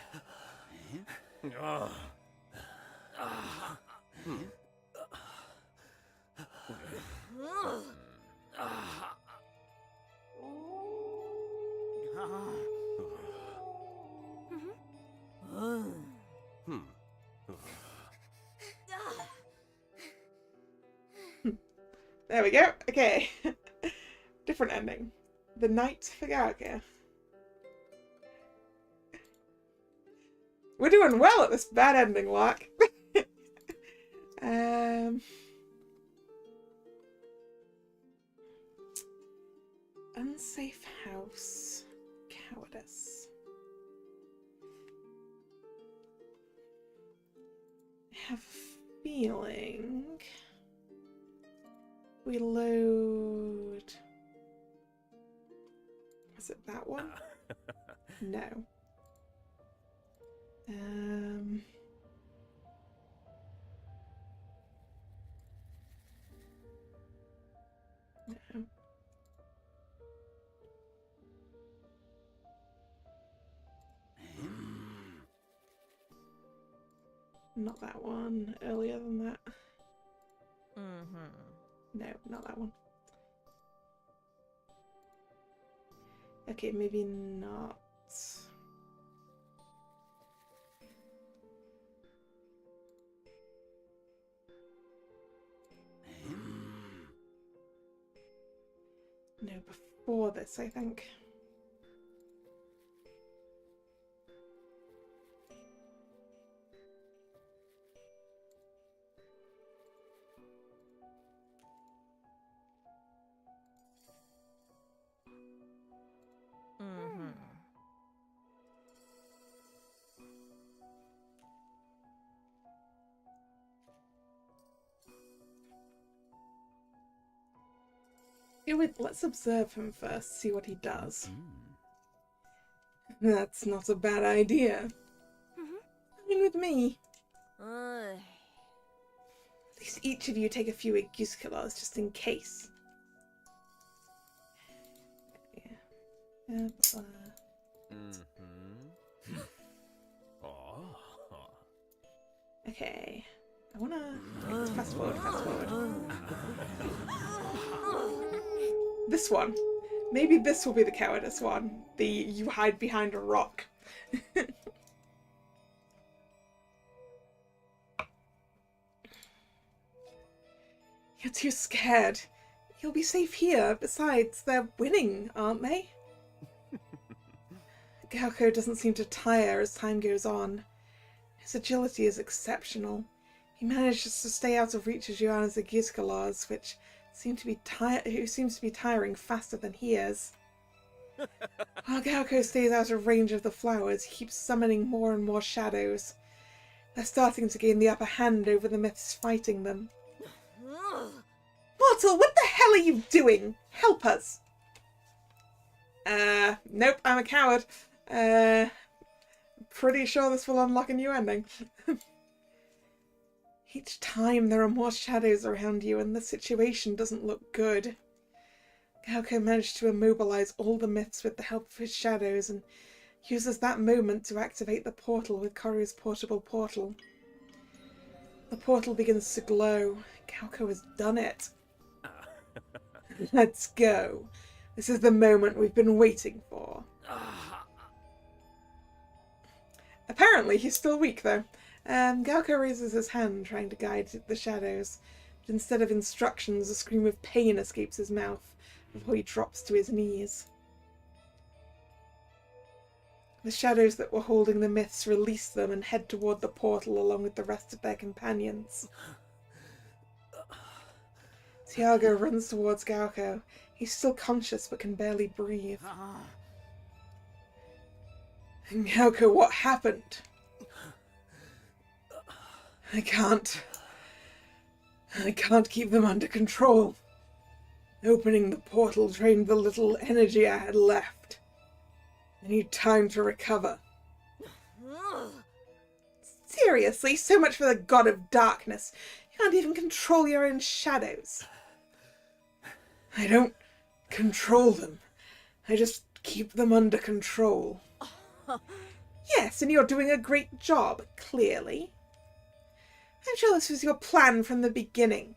S1: There we go. Okay. Different ending. The night for Gaoko. We're doing well at this bad ending, Lark. Unsafe house. Cowardice. I have a feeling we load... Was it that one? No. No. Not that one. Earlier than that.
S3: Mm-hmm.
S1: No, not that one. Okay, maybe not. No, before this, I think.
S3: Mm-hmm.
S1: Yeah, wait, let's observe him first, see what he does. That's not a bad idea. Come in with me.
S3: Uh,
S1: At least each of you take a few Igusculars just in case. Yeah.
S2: Oh.
S1: Okay. I wanna... fast forward. This one. Maybe this will be the cowardice one. The you hide behind a rock. You're too scared. You'll be safe here. Besides, they're winning, aren't they? Galco doesn't seem to tire as time goes on. His agility is exceptional. He manages to stay out of reach of Joanna's Igusculars, which seems to be tiring faster than he is. While Galco stays out of range of the flowers, he keeps summoning more and more shadows. They're starting to gain the upper hand over the myths fighting them. Mortal, what the hell are you doing? Help us! Nope, I'm a coward. Pretty sure this will unlock a new ending. Each time there are more shadows around you and the situation doesn't look good. Galco managed to immobilize all the myths with the help of his shadows and uses that moment to activate the portal with Koru's portable portal. The portal begins to glow. Galco has done it. Let's go. This is the moment we've been waiting for. Apparently he's still weak though. Galco raises his hand, trying to guide the shadows, but instead of instructions, a scream of pain escapes his mouth before he drops to his knees. The shadows that were holding the myths release them and head toward the portal along with the rest of their companions. Tiago runs towards Galco. He's still conscious but can barely breathe. Galco, what happened? I can't keep them under control. Opening the portal drained the little energy I had left. I need time to recover. Seriously, so much for the god of darkness. You can't even control your own shadows. I don't control them. I just keep them under control. Yes, and you're doing a great job, clearly. I'm sure this was your plan from the beginning.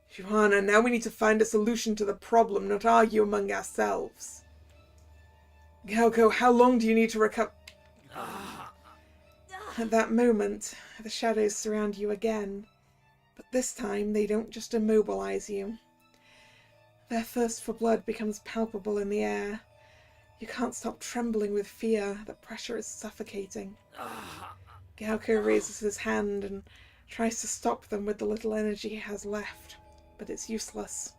S1: Joanna, now we need to find a solution to the problem, not argue among ourselves. Galco, how long do you need to recover? At that moment, the shadows surround you again, but this time they don't just immobilize you. Their thirst for blood becomes palpable in the air. You can't stop trembling with fear. The pressure is suffocating. Galco raises his hand and tries to stop them with the little energy he has left, but it's useless.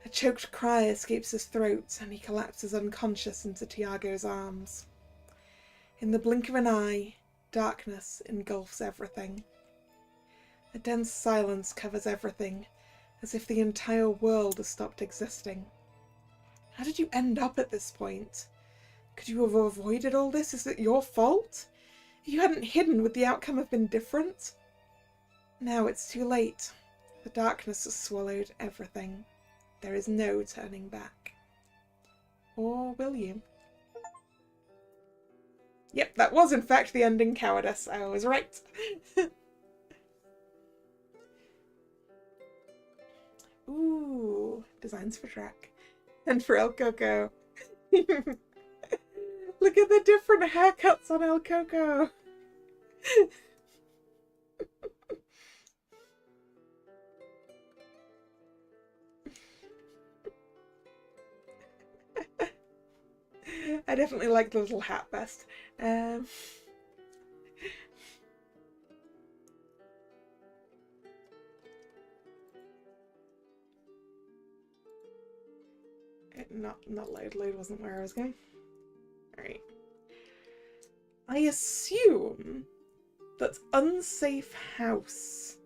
S1: A choked cry escapes his throat and he collapses unconscious into Tiago's arms. In the blink of an eye, darkness engulfs everything. A dense silence covers everything, as if the entire world has stopped existing. How did you end up at this point? Could you have avoided all this? Is it your fault? If you hadn't hidden, would the outcome have been different? Now it's too late. The darkness has swallowed everything. There is no turning back. Or will you? Yep, that was in fact the ending, Cowardice. I was right. Ooh, designs for Drac. And for El Coco. Look at the different haircuts on El Coco. I definitely like the little hat best. Not load. Load wasn't where I was going. Alright. I assume that unsafe house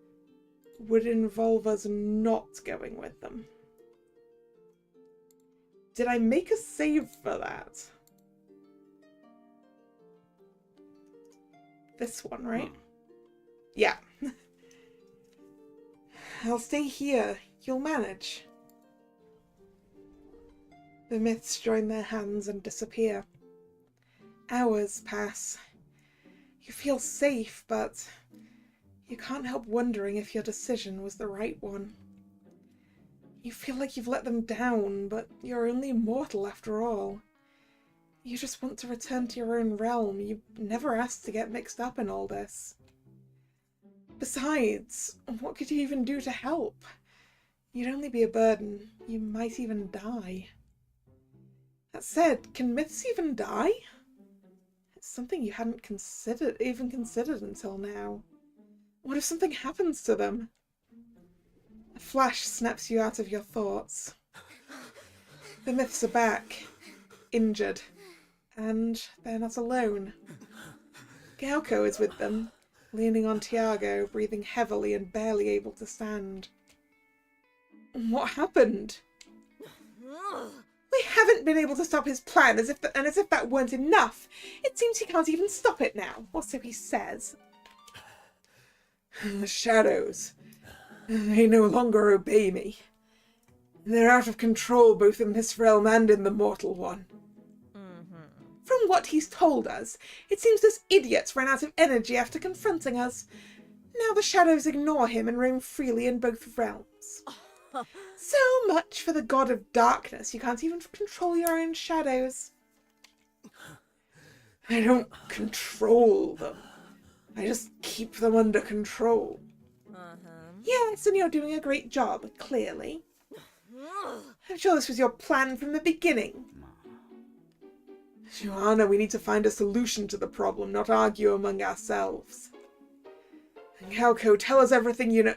S1: would involve us not going with them. Did I make a save for that? This one, right? Yeah. I'll stay here. You'll manage. The myths join their hands and disappear. Hours pass. You feel safe, but you can't help wondering if your decision was the right one. You feel like you've let them down, but you're only mortal after all. You just want to return to your own realm. You never asked to get mixed up in all this. Besides, what could you even do to help? You'd only be a burden. You might even die. That said, can myths even die? It's something you hadn't even considered until now. What if something happens to them? A flash snaps you out of your thoughts. The myths are back, injured, and they're not alone. Gauco is with them, leaning on Tiago, breathing heavily and barely able to stand. What happened? We haven't been able to stop his plan, as if that weren't enough. It seems he can't even stop it now, or so he says. The shadows. They no longer obey me. They're out of control both in this realm and in the mortal one. From what he's told us, it seems those idiots ran out of energy after confronting us. Now the shadows ignore him and roam freely in both realms. So much for the god of darkness. You can't even control your own shadows. I don't control them. I just keep them under control. Yes, and you're doing a great job, clearly. I'm sure this was your plan from the beginning. Joanna, we need to find a solution to the problem, not argue among ourselves. Gauco, tell us everything you know.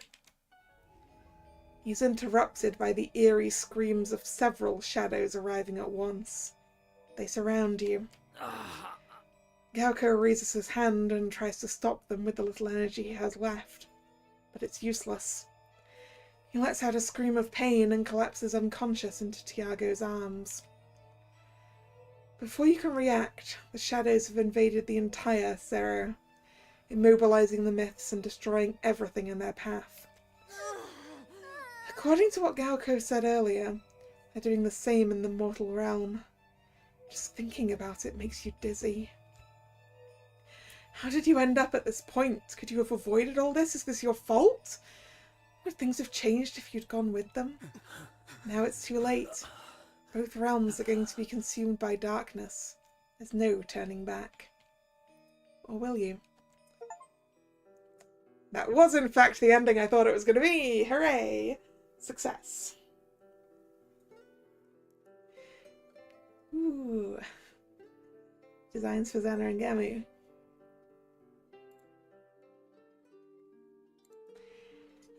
S1: He's interrupted by the eerie screams of several shadows arriving at once. They surround you. Gauco raises his hand and tries to stop them with the little energy he has left, but it's useless. He lets out a scream of pain and collapses unconscious into Tiago's arms. Before you can react, the shadows have invaded the entire Zero, immobilizing the myths and destroying everything in their path. According to what Gauco said earlier, they're doing the same in the mortal realm. Just thinking about it makes you dizzy. How did you end up at this point? Could you have avoided all this? Is this your fault? Would things have changed if you'd gone with them? Now it's too late. Both realms are going to be consumed by darkness. There's no turning back. Or will you? That was in fact the ending I thought it was going to be! Hooray! Success. Ooh. Designs for Xana and Gamu.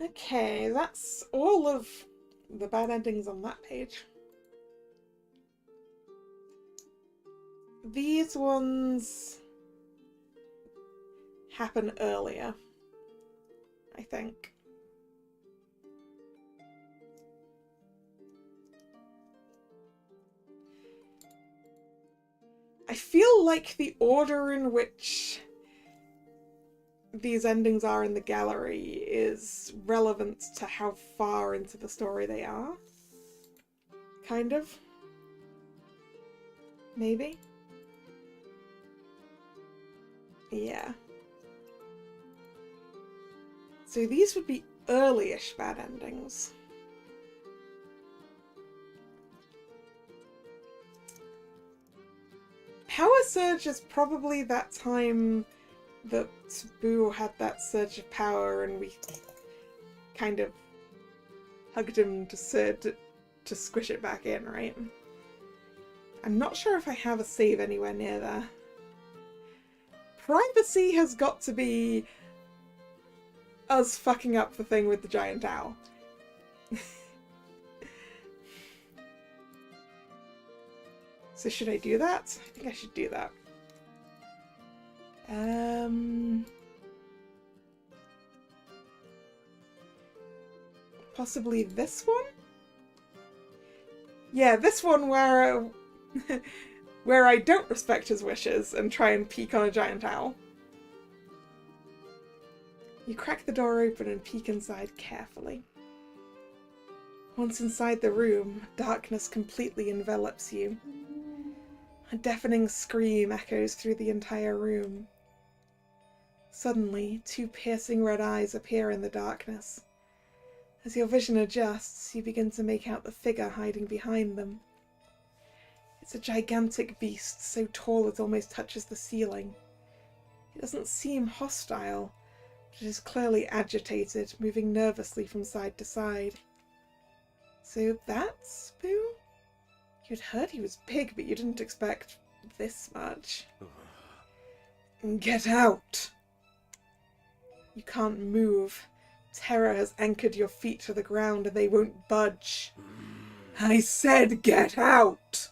S1: Okay, that's all of the bad endings on that page. These ones happen earlier, I think. I feel like the order in which these endings are in the gallery is relevant to how far into the story they are. Kind of. Maybe. Yeah. So these would be early-ish bad endings. Power Surge is probably that time that Boo had that surge of power and we kind of hugged him to squish it back in, right? I'm not sure if I have a save anywhere near there. Privacy has got to be us fucking up the thing with the giant owl. So should I do that? I think I should do that. Possibly this one? Yeah, this one where where I don't respect his wishes and try and peek on a giant owl. You crack the door open and peek inside carefully. Once inside the room, darkness completely envelops you. A deafening scream echoes through the entire room. Suddenly, two piercing red eyes appear in the darkness. As your vision adjusts, you begin to make out the figure hiding behind them. It's a gigantic beast, so tall it almost touches the ceiling. It doesn't seem hostile, but it is clearly agitated, moving nervously from side to side. So that's Boo? You'd heard he was big, but you didn't expect this much. Get out! You can't move. Terror has anchored your feet to the ground and they won't budge. I said get out!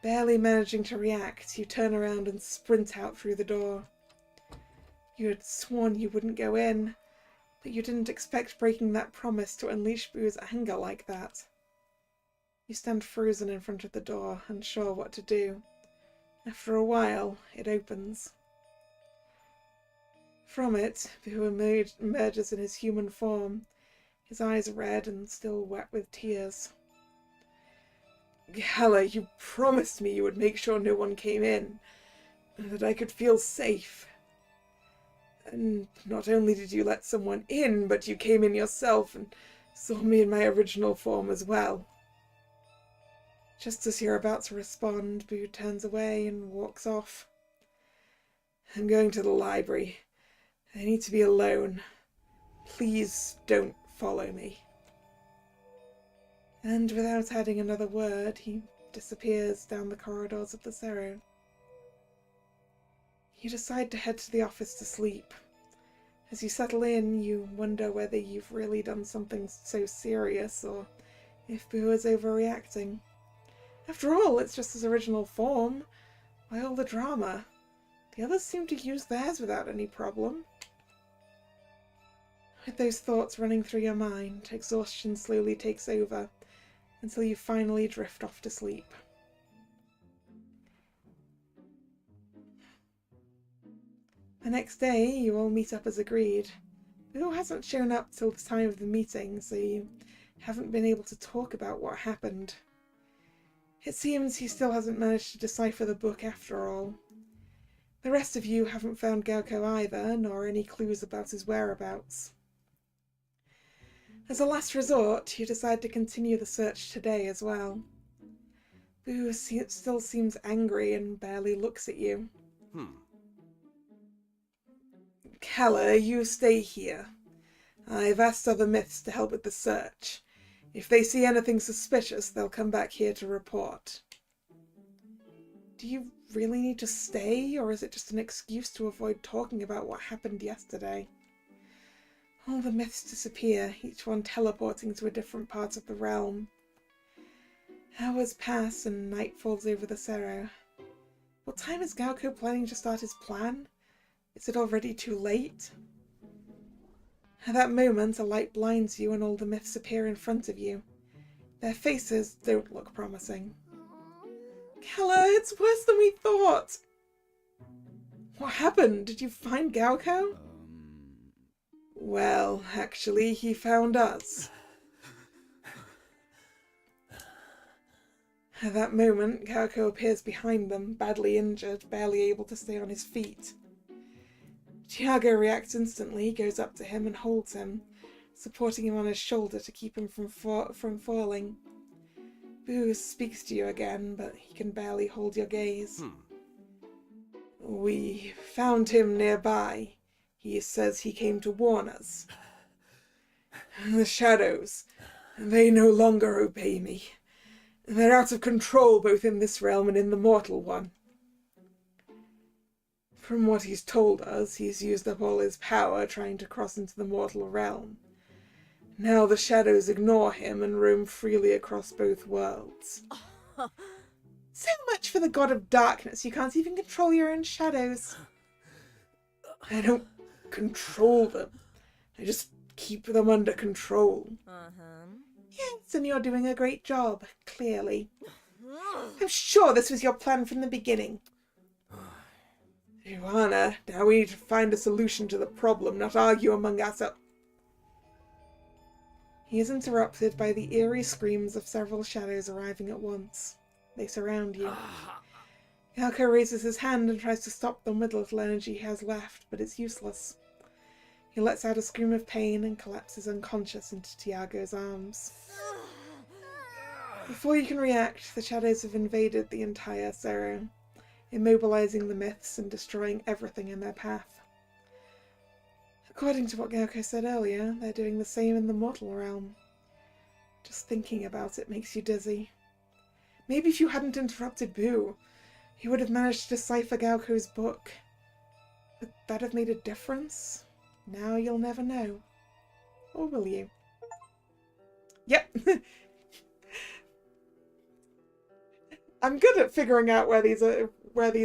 S1: Barely managing to react, you turn around and sprint out through the door. You had sworn you wouldn't go in, but you didn't expect breaking that promise to unleash Boo's anger like that. You stand frozen in front of the door, unsure what to do. After a while, it opens. From it, Boo emerges in his human form, his eyes red and still wet with tears. Kalla, you promised me you would make sure no one came in, and that I could feel safe. And not only did you let someone in, but you came in yourself and saw me in my original form as well. Just as you're about to respond, Boo turns away and walks off. I'm going to the library. I need to be alone. Please don't follow me. And without adding another word, he disappears down the corridors of the Cerro. You decide to head to the office to sleep. As you settle in, you wonder whether you've really done something so serious or if Boo is overreacting. After all, it's just his original form. Why all the drama? The others seem to use theirs without any problem. With those thoughts running through your mind, exhaustion slowly takes over until you finally drift off to sleep. The next day, you all meet up as agreed. Boo hasn't shown up till the time of the meeting, so you haven't been able to talk about what happened. It seems he still hasn't managed to decipher the book after all. The rest of you haven't found Gauko either, nor any clues about his whereabouts. As a last resort, you decide to continue the search today as well. Boo still seems angry and barely looks at you. Kalla, you stay here. I've asked other myths to help with the search. If they see anything suspicious, they'll come back here to report. Do you really need to stay, or is it just an excuse to avoid talking about what happened yesterday? All the myths disappear, each one teleporting to a different part of the realm. Hours pass and night falls over the Cerro. What time is Gauko planning to start his plan? Is it already too late? At that moment, a light blinds you and all the myths appear in front of you. Their faces don't look promising. Kalla, it's worse than we thought! What happened? Did you find Gauko? Well, actually, he found us. At that moment, Kauko appears behind them, badly injured, barely able to stay on his feet. Tiago reacts instantly, goes up to him and holds him, supporting him on his shoulder to keep him from falling. Boo speaks to you again, but he can barely hold your gaze. We found him nearby. He says he came to warn us. The shadows, they no longer obey me. They're out of control both in this realm and in the mortal one. From what he's told us, he's used up all his power trying to cross into the mortal realm. Now the shadows ignore him and roam freely across both worlds. So much for the god of darkness. You can't even control your own shadows. I don't control them. I just keep them under control. Yes, and you're doing a great job, clearly. I'm sure this was your plan from the beginning. Joanna, now we need to find a solution to the problem, not argue among ourselves. He is interrupted by the eerie screams of several shadows arriving at once. They surround you. Yalko raises his hand and tries to stop them with the little energy he has left, but it's useless. He lets out a scream of pain and collapses unconscious into Tiago's arms. Before you can react, the shadows have invaded the entire Zero, immobilizing the myths and destroying everything in their path. According to what Gyoko said earlier, they're doing the same in the mortal realm. Just thinking about it makes you dizzy. Maybe if you hadn't interrupted Boo, he would have managed to decipher Gauko's book. Would that have made a difference? Now you'll never know. Or will you? Yep. I'm good at figuring out where these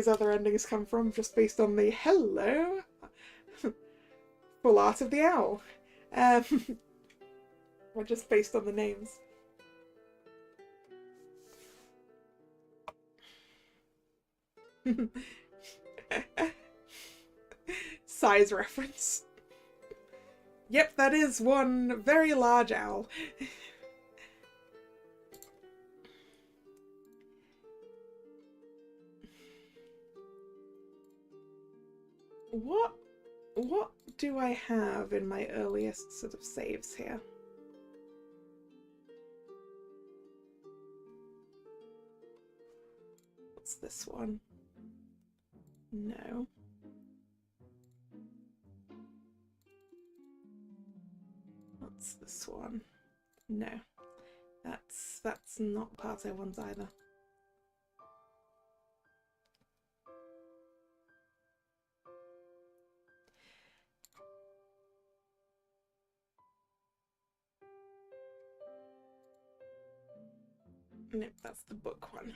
S1: other endings come from, just based on the hello full art of the owl. Or just based on the names. Size reference. Yep, that is one very large owl. What do I have in my earliest sort of saves here? What's this one? No. What's this one? No. That's not part I want either. Nope, that's the book one.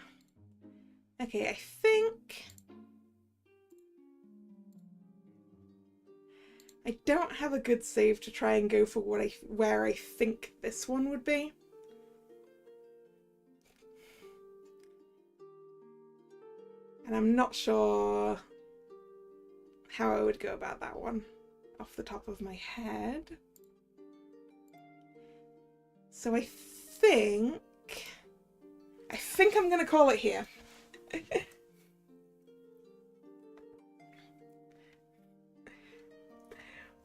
S1: Okay, I think I don't have a good save to try and go for where I think this one would be. And I'm not sure how I would go about that one off the top of my head. So I think I'm gonna call it here.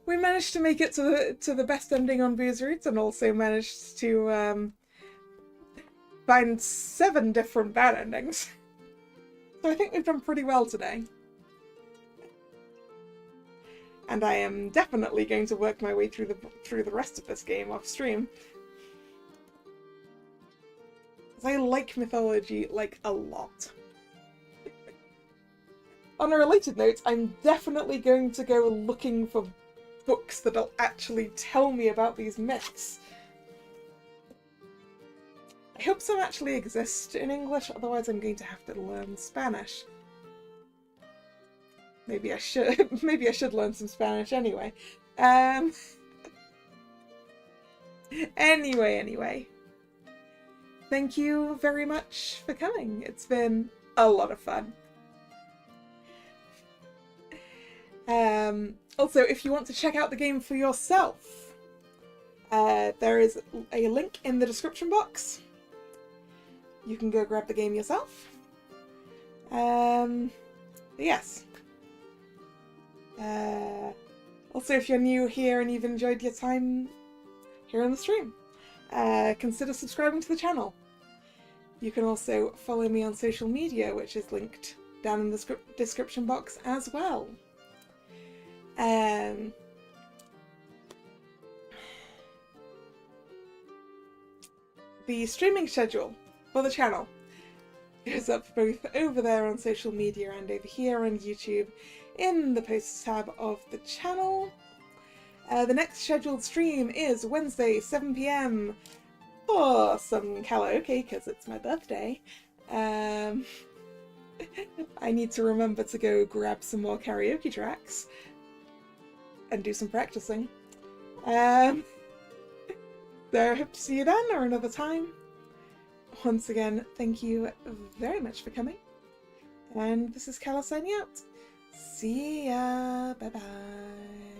S1: We managed to make it to the best ending on Boo's Roots, and also managed to find 7 different bad endings. So I think we've done pretty well today. And I am definitely going to work my way through the rest of this game off stream. I like mythology, like, a lot. On a related note, I'm definitely going to go looking for books that'll actually tell me about these myths. I hope some actually exist in English, otherwise I'm going to have to learn Spanish. Maybe I should learn some Spanish anyway. Anyway. Thank you very much for coming. It's been a lot of fun. Also, if you want to check out the game for yourself, there is a link in the description box. you can go grab the game yourself. But yes. Also, if you're new here and you've enjoyed your time here on the stream, consider subscribing to the channel. You can also follow me on social media, which is linked down in the description box as well. The streaming schedule for the channel is up both over there on social media and over here on YouTube in the posts tab of the channel. The next scheduled stream is Wednesday, 7 PM for some karaoke because it's my birthday. I need to remember to go grab some more karaoke tracks and do some practicing. So I hope to see you then or another time. Once again, thank you very much for coming. And this is Kalla signing out. See ya. Bye bye.